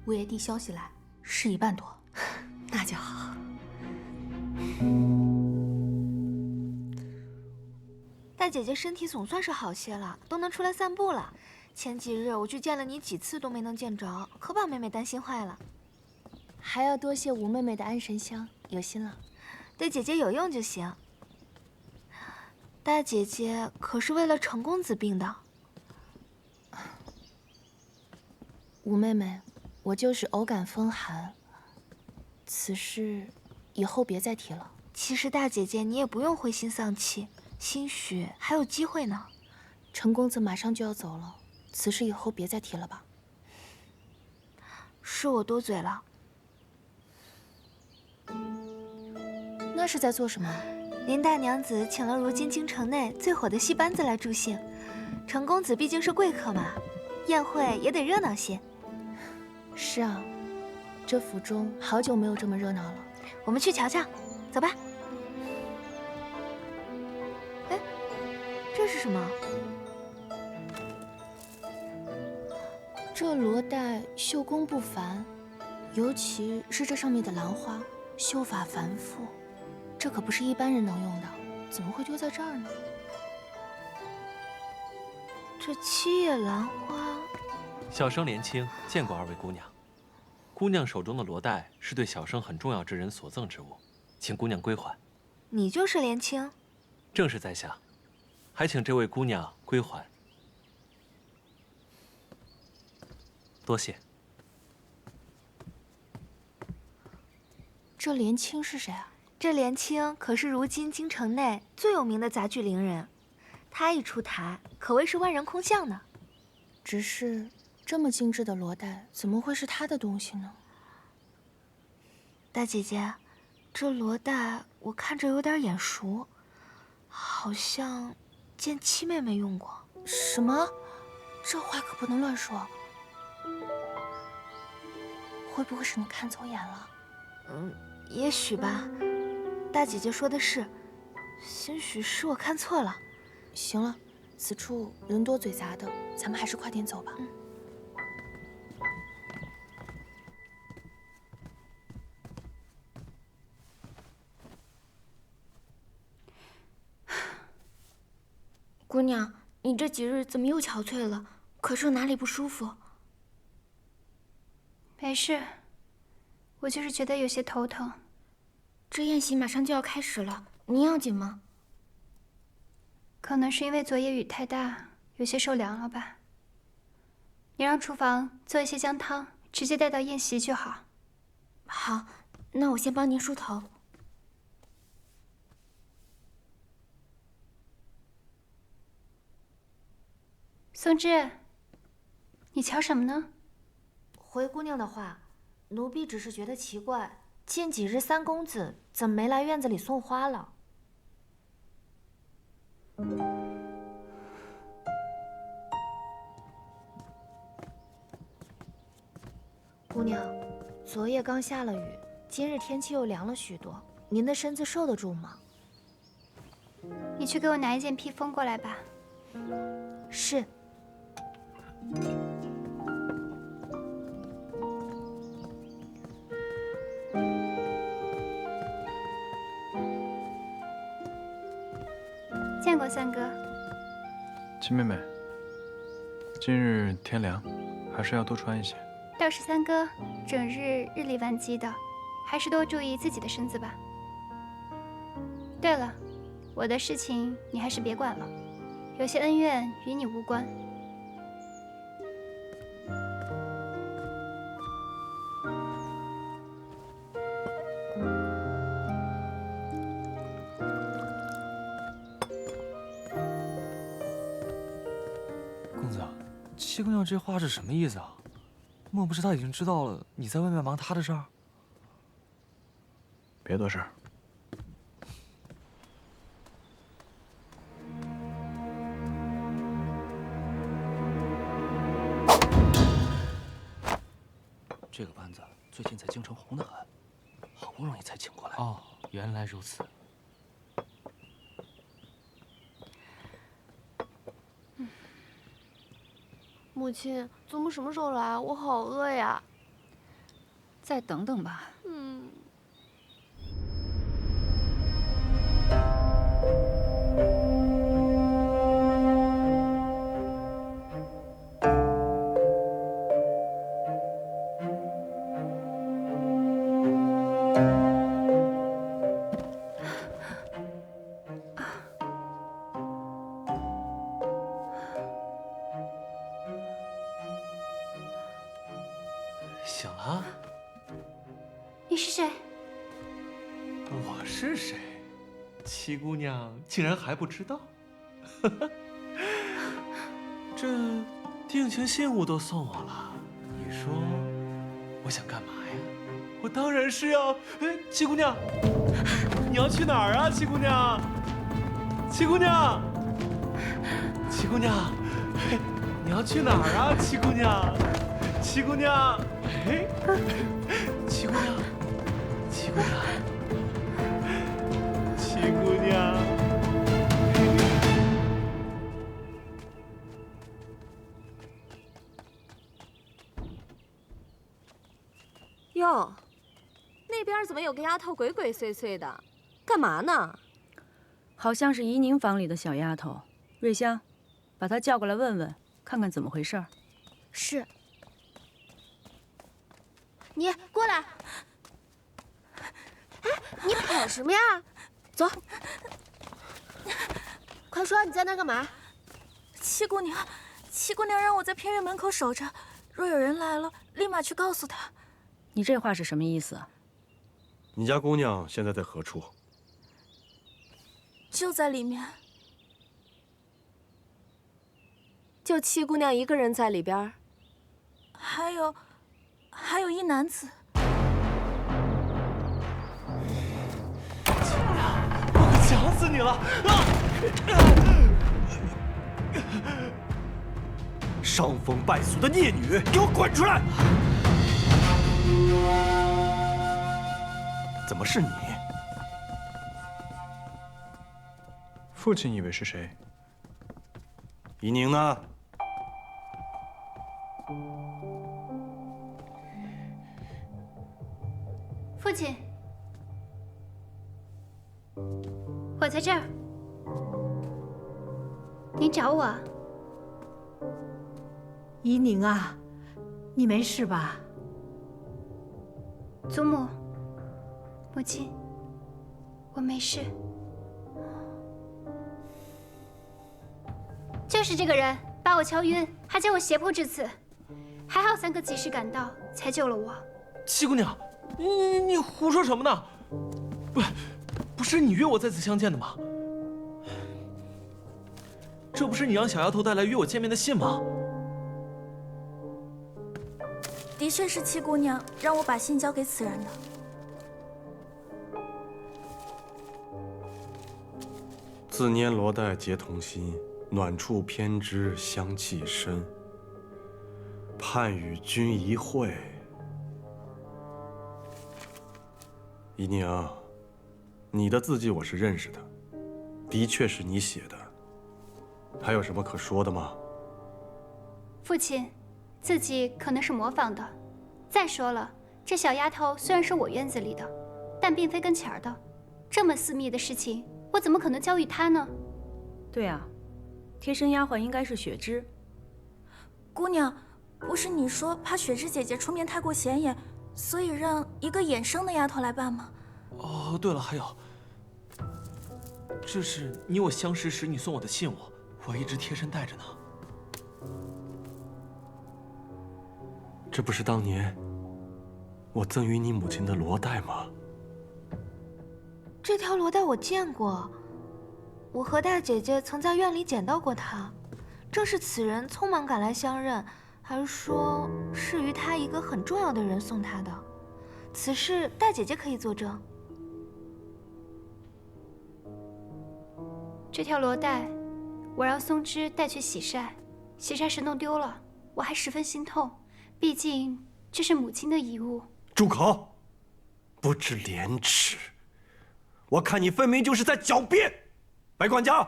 五爷递消息来，事已办妥。那就好。大姐姐身体总算是好些了，都能出来散步了。前几日我去见了你几次都没能见着，可把妹妹担心坏了。还要多谢吴妹妹的安神香，有心了。对姐姐有用就行。大姐姐可是为了程公子病的。吴妹妹，我就是偶感风寒，此事以后别再提了。其实大姐姐你也不用灰心丧气，兴许还有机会呢。程公子马上就要走了。此事以后别再提了吧。是我多嘴了。那是在做什么？林大娘子请了如今京城内最火的戏班子来助兴。程公子毕竟是贵客嘛，宴会也得热闹些。是啊，这府中好久没有这么热闹了。我们去瞧瞧，走吧。哎，这是什么？这罗带绣工不凡，尤其是这上面的兰花，绣法繁复，这可不是一般人能用的，怎么会丢在这儿呢？这七叶兰花，小生连青见过二位姑娘。姑娘手中的罗带是对小生很重要之人所赠之物，请姑娘归还。你就是连青？正是在下，还请这位姑娘归还。多谢。这连青是谁啊？这连青可是如今京城内最有名的杂剧伶人，他一出台，可谓是万人空巷呢。只是这么精致的罗带，怎么会是他的东西呢？大姐姐，这罗带我看着有点眼熟，好像见七妹妹用过。什么？这话可不能乱说。会不会是你看走眼了？也许吧。大姐姐说的是，兴许是我看错了。行了，此处人多嘴杂的，咱们还是快点走吧。姑娘，你这几日怎么又憔悴了？可是哪里不舒服？没事，我就是觉得有些头疼。这宴席马上就要开始了，您要紧吗？可能是因为昨夜雨太大，有些受凉了吧。你让厨房做一些姜汤，直接带到宴席就好。好，那我先帮您梳头。松枝，你瞧什么呢？回姑娘的话，奴婢只是觉得奇怪，近几日三公子怎么没来院子里送花了？姑娘，昨夜刚下了雨，今日天气又凉了许多，您的身子受得住吗？你去给我拿一件披风过来吧。是。见过三哥。秦妹妹，今日天凉，还是要多穿一些。倒是三哥，整日日理万机的，还是多注意自己的身子吧。对了，我的事情你还是别管了，有些恩怨与你无关。公子，七姑娘这话是什么意思啊？莫不是她已经知道了你在外面忙她的事儿？别多事儿。这个班子最近在京城红得很，好不容易才请过来。哦，原来如此。母亲，祖母什么时候来？我好饿呀！再等等吧。醒了？你是谁？我是谁？七姑娘竟然还不知道？这定情信物都送我了，你说我想干嘛呀？我当然是要……哎，七姑娘，你要去哪儿啊？七姑娘，七姑娘，七姑娘，嘿，你要去哪儿啊？七姑娘，七姑娘。哎，七姑娘，七姑七姑娘。哟，那边怎么有个丫头鬼鬼祟祟的？干嘛呢？好像是怡宁房里的小丫头。瑞香，把她叫过来问问，看看怎么回事儿。是。你过来。哎，你跑什么呀？走。快说，你在那干嘛？七姑娘让我在偏院门口守着，若有人来了，立马去告诉她。你这话是什么意思？你家姑娘现在在何处？就在里面。就七姑娘一个人在里边？还有一男子。我快想死你了！伤风败俗的孽女，给我滚出来！怎么是你？父亲以为是谁？怡宁呢？父亲，我在这儿。您找我？怡宁啊，你没事吧？祖母，母亲，我没事。就是这个人把我敲晕，还将我胁迫至此，还好三哥及时赶到，才救了我。七姑娘，你胡说什么呢？不是你约我在此相见的吗？这不是你让小丫头带来约我见面的信吗？的确是七姑娘让我把信交给此人的。自拈罗带结同心，暖处偏知香气深。盼与君一会。怡宁，你的字迹我是认识的，的确是你写的。还有什么可说的吗？父亲，字迹可能是模仿的。再说了，这小丫头虽然是我院子里的，但并非跟前儿的。这么私密的事情，我怎么可能交与她呢？对啊，贴身丫鬟应该是雪芝。姑娘，不是你说怕雪芝姐姐出面太过显眼，所以让一个衍生的丫头来办吗？哦，对了，还有，这是你我相识时你送我的信物，我一直贴身带着呢。这不是当年我赠予你母亲的罗带吗？这条罗带我见过，我和大姐姐曾在院里捡到过它，正是此人匆忙赶来相认，还说是于他一个很重要的人送他的。此事大姐姐可以作证。这条罗带，我让松枝带去洗晒，洗晒时弄丢了，我还十分心痛。毕竟这是母亲的遗物。住口！不知廉耻！我看你分明就是在狡辩。白管家，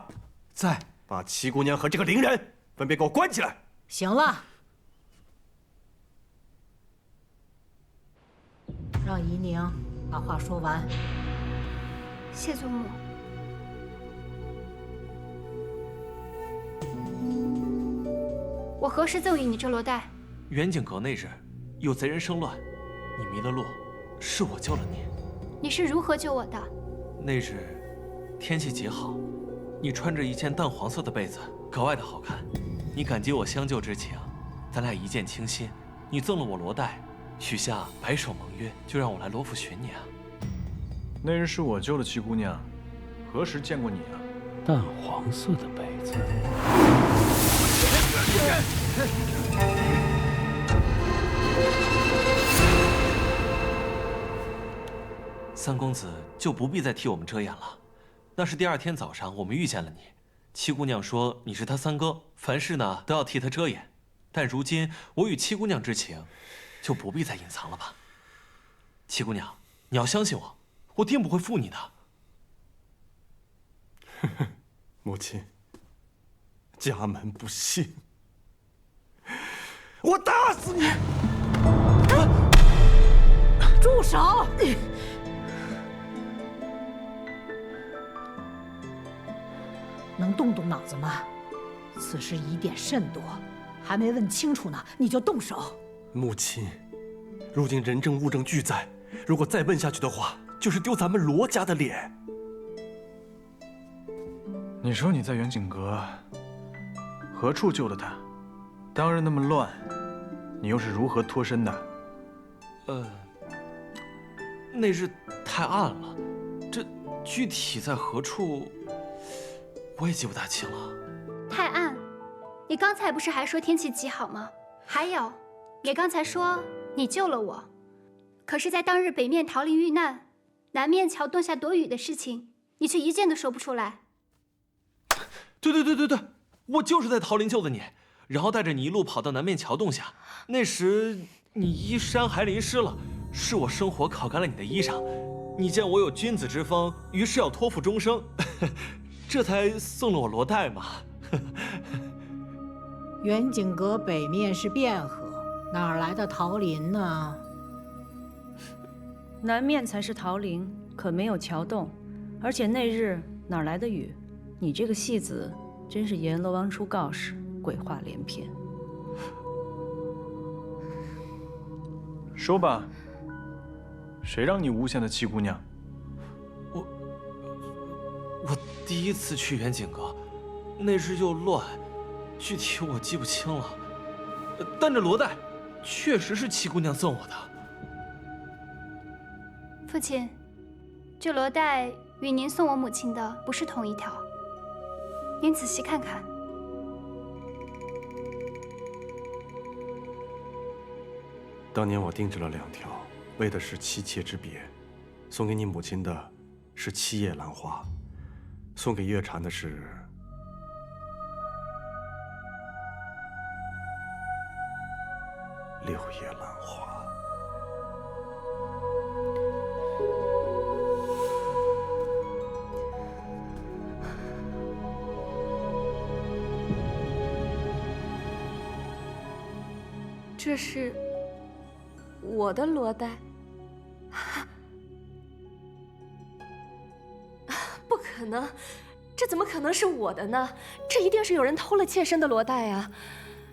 在，把七姑娘和这个伶人分别给我关起来。行了，让怡宁把话说完。谢祖母。我何时赠予你这罗带？远景阁那日，有贼人生乱，你迷了路，是我救了你。你是如何救我的？那日天气极好，你穿着一件淡黄色的被子，格外的好看。你感激我相救之情，咱俩一见倾心，你赠了我罗带，许下白首盟约，就让我来罗府寻你啊。那日是我救了七姑娘，何时见过你啊？淡黄色的被子。三公子就不必再替我们遮掩了。那是第二天早上我们遇见了你，七姑娘说你是她三哥，凡事呢都要替她遮掩。但如今我与七姑娘之情，就不必再隐藏了吧。七姑娘，你要相信我，我定不会负你的。母亲，家门不幸，我打死你！住手！能动动脑子吗？此事疑点甚多，还没问清楚呢，你就动手。母亲，如今人证物证俱在，如果再问下去的话，就是丢咱们罗家的脸。你说你在远景阁何处救的他？当日那么乱，你又是如何脱身的？那日太暗了，这具体在何处，我也记不大清了。太暗，你刚才不是还说天气极好吗？还有，你刚才说你救了我，可是，在当日北面桃林遇难，南面桥洞下躲雨的事情，你却一件都说不出来。对，我就是在桃林救的你，然后带着你一路跑到南面桥洞下。那时你衣衫还淋湿了，是我生火烤干了你的衣裳。你见我有君子之风，于是要托付终生，这才送了我罗带嘛。远景阁北面是汴河，哪儿来的桃林呢？南面才是桃林，可没有桥洞，而且那日哪来的雨？你这个戏子真是阎罗王出告示，鬼话连篇。说吧，谁让你诬陷的七姑娘？我第一次去远景阁，那日又乱，具体我记不清了。但这罗带确实是七姑娘送我的。父亲，这罗带与您送我母亲的不是同一条，您仔细看看。当年我定制了2条，为的是妻妾之别。送给你母亲的是7叶兰花，送给月蝉的是6叶兰花。这是我的罗带，不可能，这怎么可能是我的呢？这一定是有人偷了妾身的罗带啊！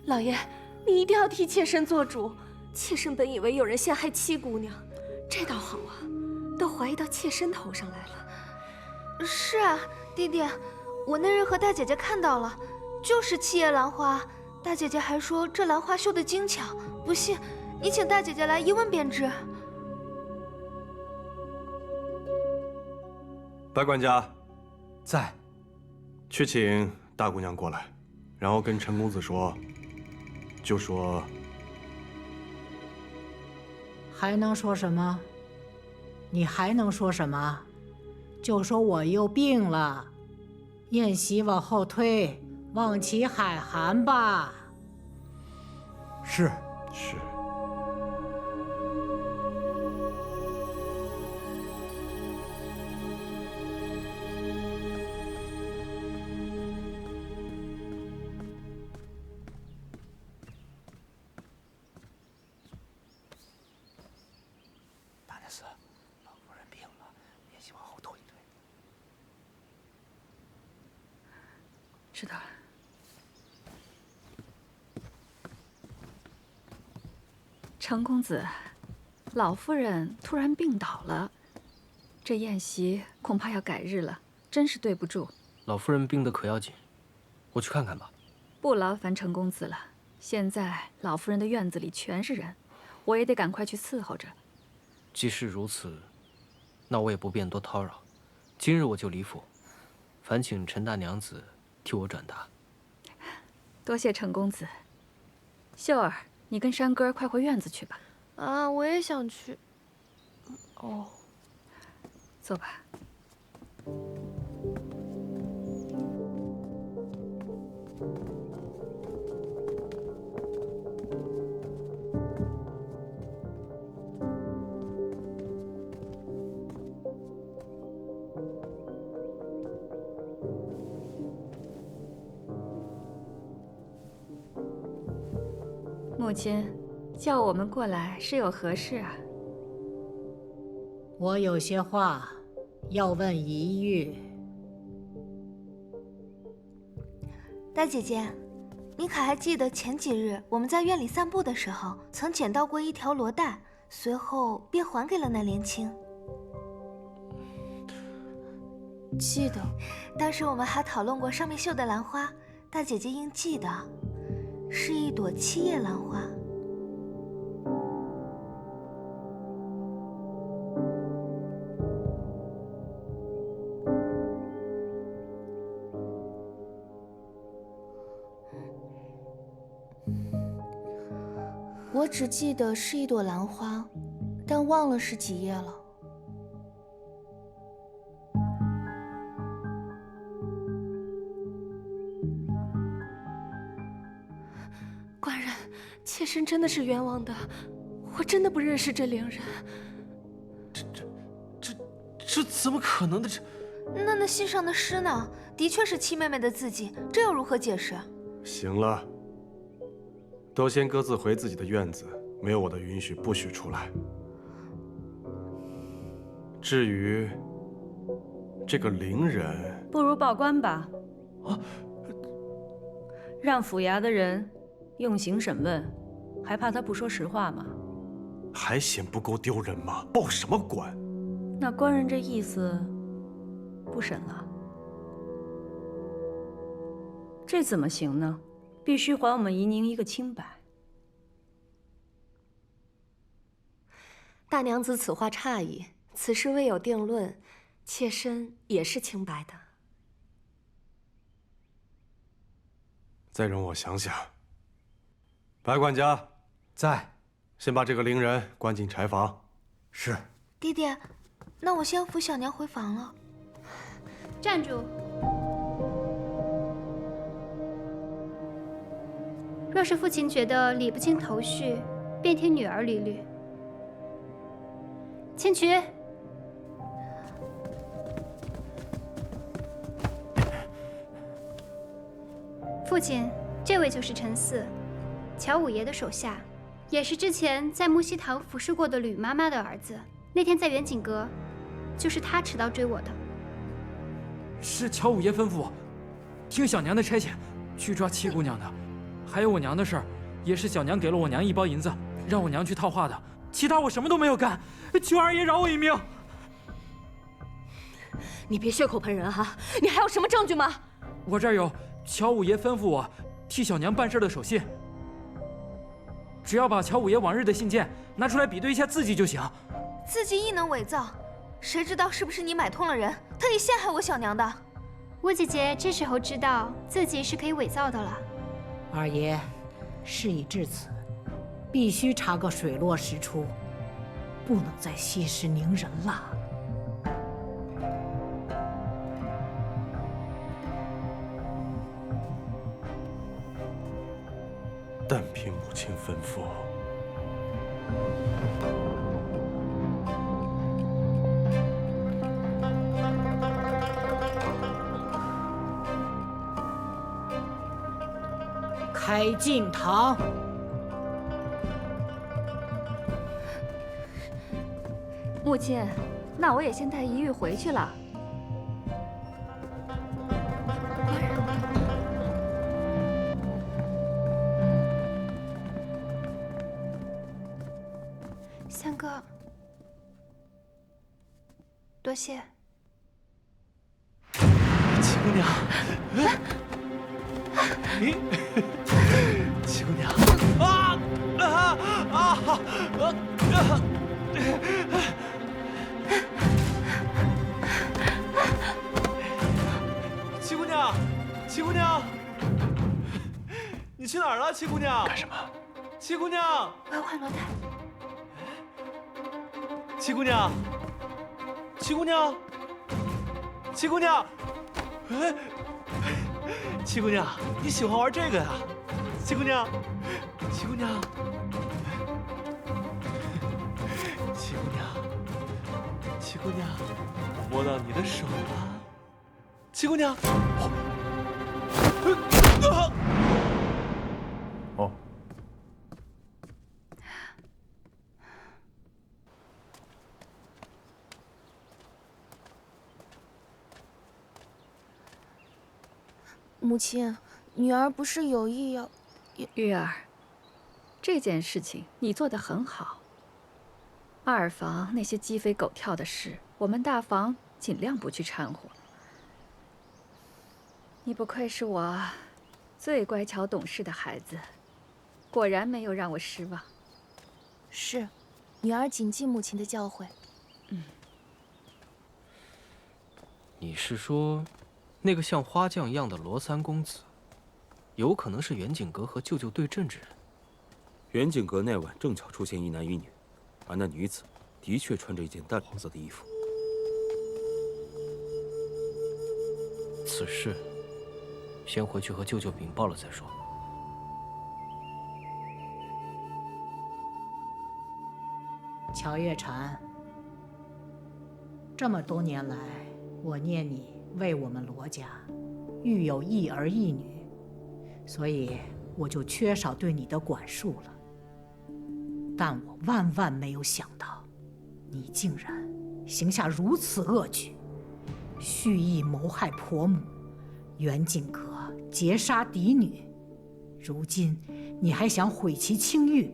老爷，你一定要替妾身做主。妾身本以为有人陷害七姑娘，这倒好啊，都怀疑到妾身头上来了。是啊，弟弟，我那日和大姐姐看到了，就是7叶兰花。大姐姐还说这兰花绣得精巧，不信你请大姐姐来一问便知。白管家，在。去请大姑娘过来，然后跟陈公子说，就说还能说什么？你还能说什么？就说我又病了，宴席往后推，望其海涵吧。是。大内侍，老夫人病了，宴席往后推一推。知道了。程公子，老夫人突然病倒了，这宴席恐怕要改日了，真是对不住。老夫人病得可要紧，我去看看吧。不劳烦程公子了，现在老夫人的院子里全是人，我也得赶快去伺候着。既是如此，那我也不便多叨扰。今日我就离府，烦请陈大娘子替我转达。多谢程公子。秀儿，你跟山哥快回院子去吧。啊，我也想去。哦，坐吧。母亲，叫我们过来是有何事啊？我有些话要问宜玉。大姐姐，你可还记得前几日我们在院里散步的时候，曾捡到过一条罗带，随后便还给了那莲青？记得，当时我们还讨论过上面绣的兰花，大姐姐应记得，是一朵7叶兰花。我只记得是一朵兰花，但忘了是几叶了。官人，妾身真的是冤枉的，我真的不认识这伶人。这怎么可能的？那信上的诗呢？的确是七妹妹的字迹，这又如何解释？行了，都先各自回自己的院子，没有我的允许，不许出来。至于这个伶人，不如报官吧。让府衙的人用刑审问，还怕他不说实话吗？还嫌不够丢人吗？报什么官？那官人这意思，不审了。这怎么行呢？必须还我们宜宁一个清白。大娘子此话差矣，此事未有定论，妾身也是清白的。再容我想想。白管家在，先把这个伶人关进柴房。是。弟弟，那我先扶小娘回房了。站住！若是父亲觉得理不清头绪，便听女儿理律。千瞿，父亲，这位就是陈四，乔五爷的手下，也是之前在木樨堂服侍过的吕妈妈的儿子。那天在远景阁，就是他持刀追我的。是乔五爷吩咐我，听小娘的差遣，去抓七姑娘的。还有我娘的事儿，也是小娘给了我娘1包银子，让我娘去套话的。其他我什么都没有干，求二爷饶我一命。你别血口喷人哈！你还有什么证据吗？我这儿有乔五爷吩咐我替小娘办事的手信，只要把乔五爷往日的信件拿出来比对一下字迹就行。字迹亦能伪造，谁知道是不是你买通了人，特意陷害我小娘的？吴姐姐这时候知道自己是可以伪造的了。二爷，事已至此，必须查个水落石出，不能再息事宁人了。但凭母亲吩咐。开禁堂。母亲，那我也先带宜玉回去了。三哥，多谢。七姑娘，七姑娘，七姑娘，七姑娘，你去哪儿了？七姑娘，干什么？七姑娘，我要换罗带。七姑娘，七姑娘，七姑娘，哎，七姑娘，你喜欢玩这个呀？七姑娘，七姑娘，七姑娘，七姑娘，摸到你的手了，七姑娘。哦，母亲，女儿不是有意要……玉儿，这件事情你做得很好。二房那些鸡飞狗跳的事，我们大房尽量不去掺和。你不愧是我最乖巧懂事的孩子，果然没有让我失望。是，女儿谨记母亲的教诲。你是说，那个像花匠一样的罗三公子，有可能是袁景阁和舅舅对阵之人？袁景阁那晚正巧出现一男一女，而那女子的确穿着一件淡黄色的衣服。此事，先回去和舅舅禀报了再说。乔月禅，这么多年来，我念你为我们罗家育有一儿一女，所以我就缺少对你的管束了。但我万万没有想到，你竟然行下如此恶举，蓄意谋害婆母，袁景阁劫杀嫡女，如今你还想毁其清誉，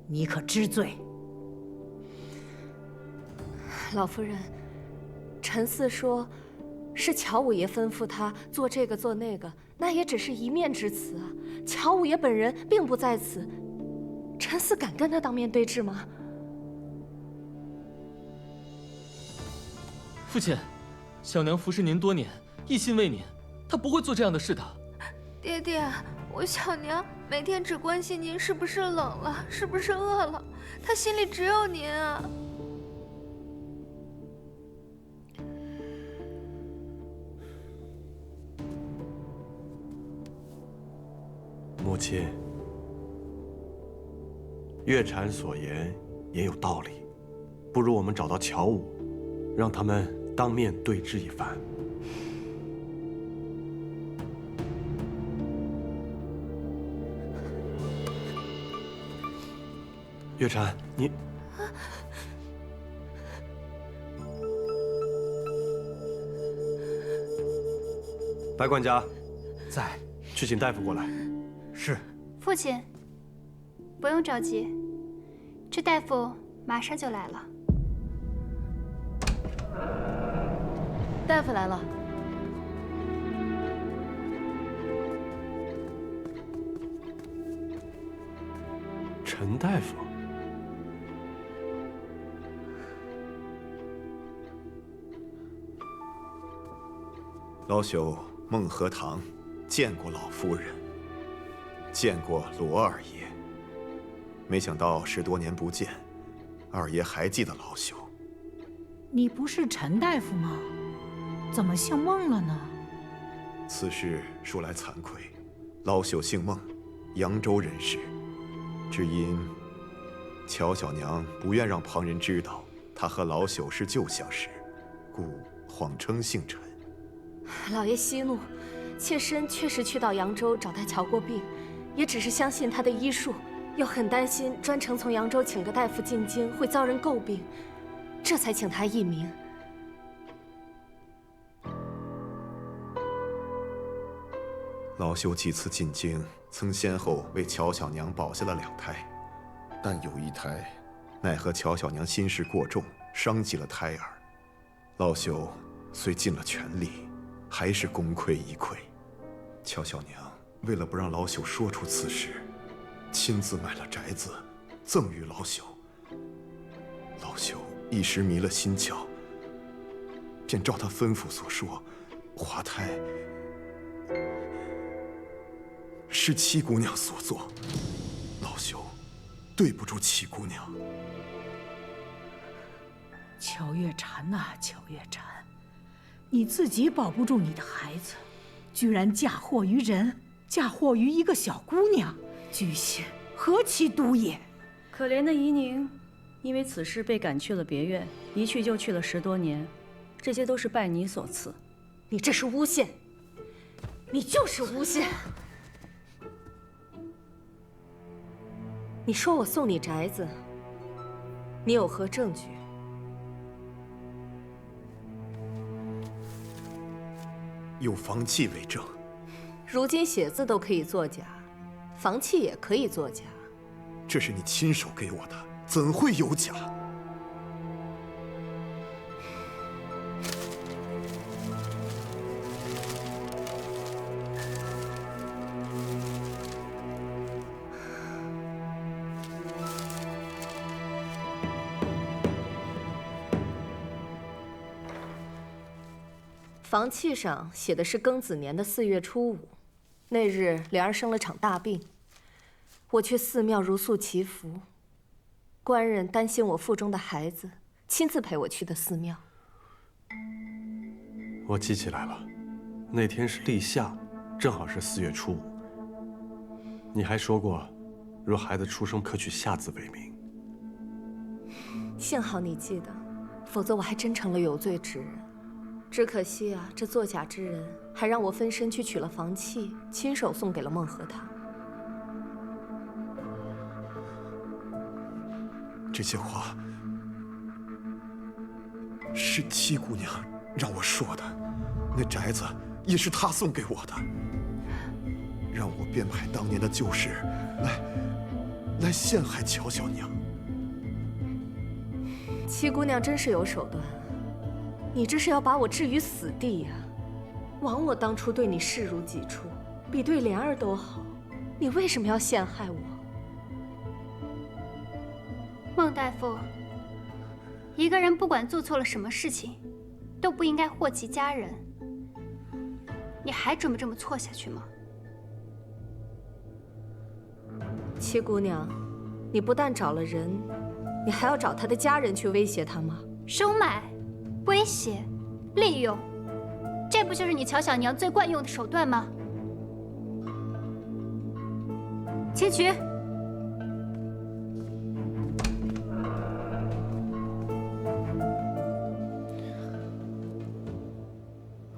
你可知罪？老夫人，陈四说，是乔五爷吩咐他做这个做那个，那也只是一面之词啊。乔五爷本人并不在此，陈四敢跟他当面对质吗？父亲，小娘服侍您多年，一心为您，她不会做这样的事的。爹爹，我小娘每天只关心您是不是冷了，是不是饿了，她心里只有您啊。母亲，月禅所言也有道理，不如我们找到乔武，让他们当面对质一番。月禅，你……白管家，在，去请大夫过来。是。父亲，不用着急，这大夫马上就来了。大夫来了。陈大夫，老朽孟和堂见过老夫人，见过罗二爷。没想到10多年不见，二爷还记得老朽。你不是陈大夫吗？怎么姓孟了呢？此事说来惭愧，老朽姓孟，扬州人士，只因乔小娘不愿让旁人知道她和老朽是旧相识，故谎称姓陈。老爷息怒，妾身确实去到扬州找他瞧过病，也只是相信他的医术，又很担心专程从扬州请个大夫进京会遭人诟病，这才请他议名。老朽几次进京，曾先后为乔小娘保下了2胎，但有一胎，奈何乔小娘心事过重，伤及了胎儿。老朽虽尽了全力，还是功亏一篑。乔小娘为了不让老朽说出此事，亲自买了宅子，赠予老朽。老朽一时迷了心窍，便照他吩咐所说，滑胎是七姑娘所做，老朽对不住七姑娘。乔月禅呐，乔月禅，你自己保不住你的孩子，居然嫁祸于人，嫁祸于一个小姑娘，居心何其毒也！可怜的怡宁，因为此事被赶去了别院，一去就去了10多年，这些都是拜你所赐。你这是诬陷，你就是诬陷！你说我送你宅子，你有何证据？有房契为证。如今写字都可以作假，房契也可以作假。这是你亲手给我的，怎会有假？房契上写的是庚子年的4月初5，那日莲儿生了场大病，我去寺庙如素祈福，官人担心我腹中的孩子，亲自陪我去的寺庙。我记起来了，那天是立夏，正好是4月初5。你还说过，若孩子出生可取夏字为名。幸好你记得，否则我还真成了有罪之人。只可惜啊，这作假之人还让我分身去取了房契，亲手送给了孟和堂。这些话是七姑娘让我说的，那宅子也是她送给我的，让我编排当年的旧事，来陷害乔小娘。七姑娘真是有手段，你这是要把我置于死地呀！枉我当初对你视如己出，比对莲儿都好，你为什么要陷害我？孟大夫，一个人不管做错了什么事情，都不应该祸及家人。你还准备这么错下去吗？七姑娘，你不但找了人，你还要找他的家人去威胁他吗？收买、威胁、利用，这不就是你乔小娘最惯用的手段吗？请取。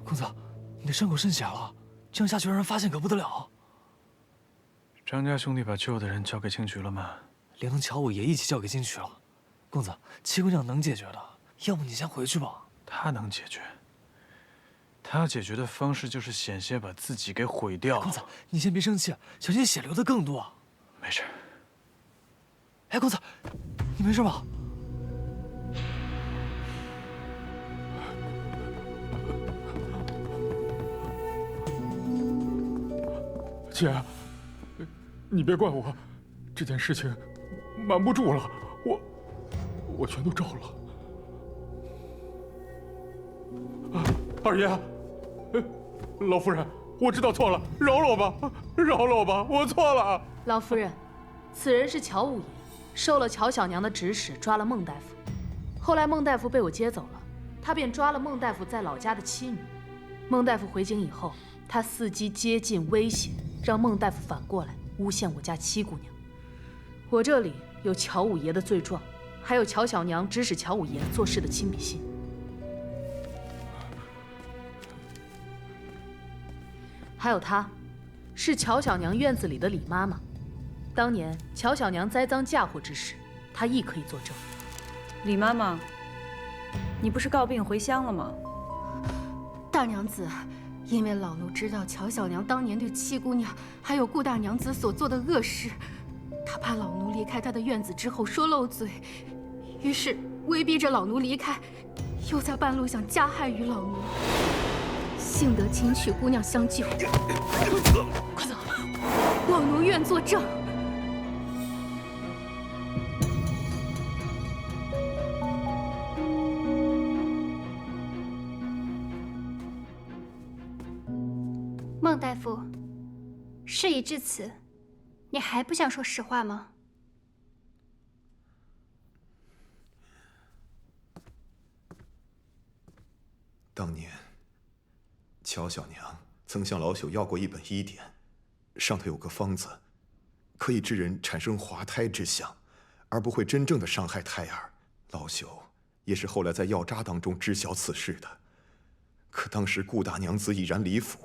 公子，你的伤口渗血了，这样下去让人发现可不得了。张家兄弟把救的人交给青渠了吗？连同乔五爷一起交给金渠了。公子，七姑娘能解决的，要不你先回去吧。她能解决，她解决的方式就是险些把自己给毁掉。公子，你先别生气，小心血流的更多。没事。哎，公子，你没事吧？姐，你别怪我，这件事情瞒不住了，我全都招了。二爷，老夫人，我知道错了，饶了我吧，饶了我吧，我错了。老夫人，此人是乔五爷，受了乔小娘的指使抓了孟大夫，后来孟大夫被我接走了，他便抓了孟大夫在老家的妻女。孟大夫回京以后，他伺机接近威胁，让孟大夫反过来诬陷我家七姑娘。我这里有乔五爷的罪状，还有乔小娘指使乔五爷做事的亲笔信。还有她，是乔小娘院子里的李妈妈。当年乔小娘栽赃嫁祸之时，她亦可以作证。李妈妈，你不是告病回乡了吗？大娘子，因为老奴知道乔小娘当年对七姑娘还有顾大娘子所做的恶事，她怕老奴离开她的院子之后说漏嘴，于是威逼着老奴离开，又在半路想加害于老奴。幸得秦曲姑娘相救，快走，老奴愿作证。孟大夫，事已至此，你还不想说实话吗？当年，乔小娘曾向老朽要过一本医典，上头有个方子，可以致人产生滑胎之象，而不会真正的伤害胎儿。老朽也是后来在药渣当中知晓此事的。可当时顾大娘子已然离府，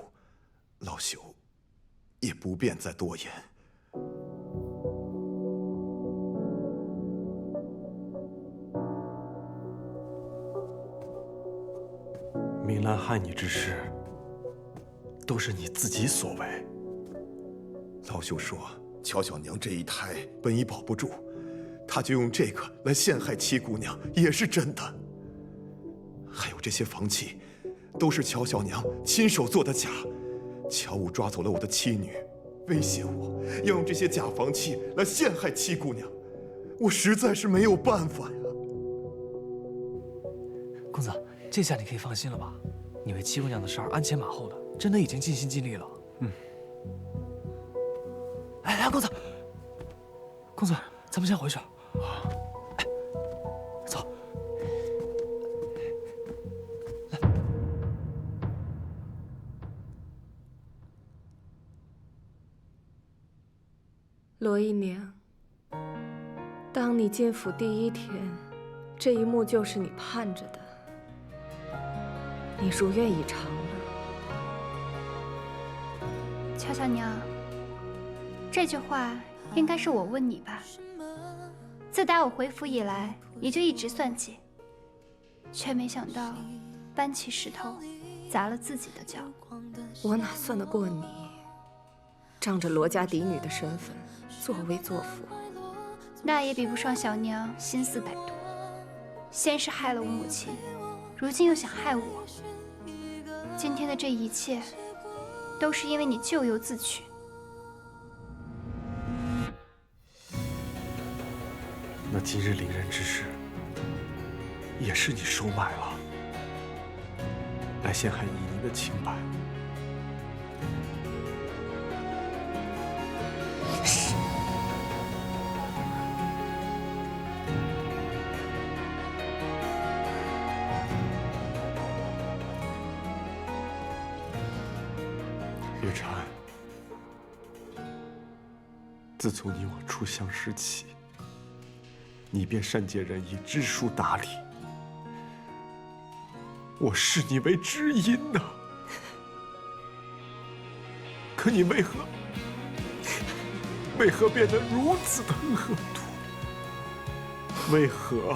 老朽也不便再多言。米兰害你之事，都是你自己所为。老兄说乔小娘这一胎本已保不住，他就用这个来陷害七姑娘，也是真的。还有这些房契，都是乔小娘亲手做的假。乔武抓走了我的妻女，威胁我要用这些假房契来陷害七姑娘，我实在是没有办法呀。公子，这下你可以放心了吧？你为七姑娘的事儿鞍前马后的，真的已经尽心尽力了。哎，公子，公子，咱们先回去。哎，走。来。罗姨娘，当你进府第一天，这一幕就是你盼着的。你如愿以偿了。乔小娘，这句话应该是我问你吧？自打我回府以来，你就一直算计，却没想到搬起石头砸了自己的脚。我哪算得过你？仗着罗家嫡女的身份，作威作福，那也比不上小娘心思歹毒。先是害了我母亲，如今又想害我。今天的这一切，都是因为你咎由自取。那今日凌人之事，也是你收买了，来陷害依宁的清白。月禅，自从你我初相识起，你便善解人意，知书达理，我视你为知音呐。可你为何变得如此的恶毒？为何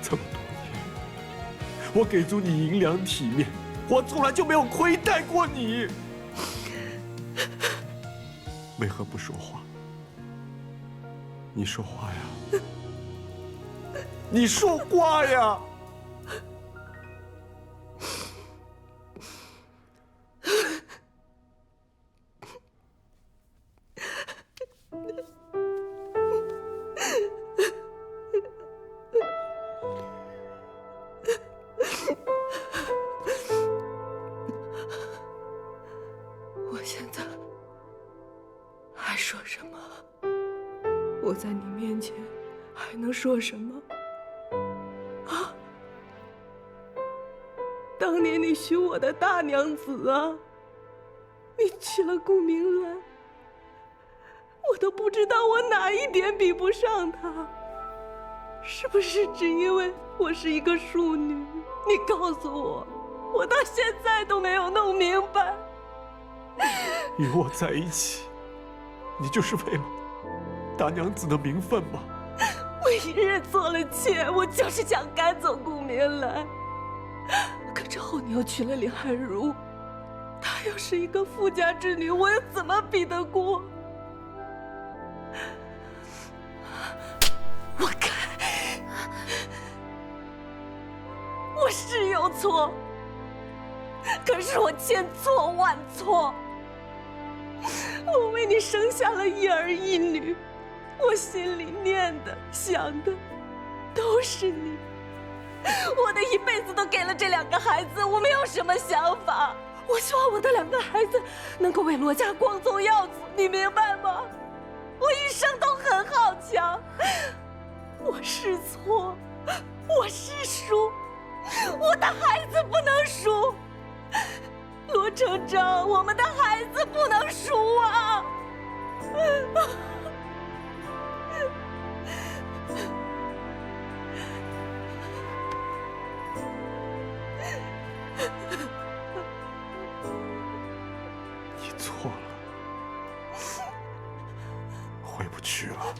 这么多年，我给足你银两体面，我从来就没有亏待过你。为何不说话？你说话呀！你说话呀！我现在还说什么？我在你面前还能说什么？啊！当年你许我的大娘子啊，你娶了顾明兰，我都不知道我哪一点比不上她。是不是只因为我是一个庶女？你告诉我，我到现在都没有弄明白。与我在一起，你就是为了大娘子的名分吗？我一日做了妾，我就是想赶走顾明兰。可之后你又娶了林汉如，她又是一个富家之女，我又怎么比得过？我该，我是有错，可是我千错万错。我为你生下了一儿一女，我心里念的想的都是你。我的一辈子都给了这两个孩子，我没有什么想法。我希望我的两个孩子能够为罗家光宗耀祖，你明白吗？我一生都很好强，我是错，我是输，我的孩子不能输。罗成章，我们的孩子不能输啊！你错了，回不去了。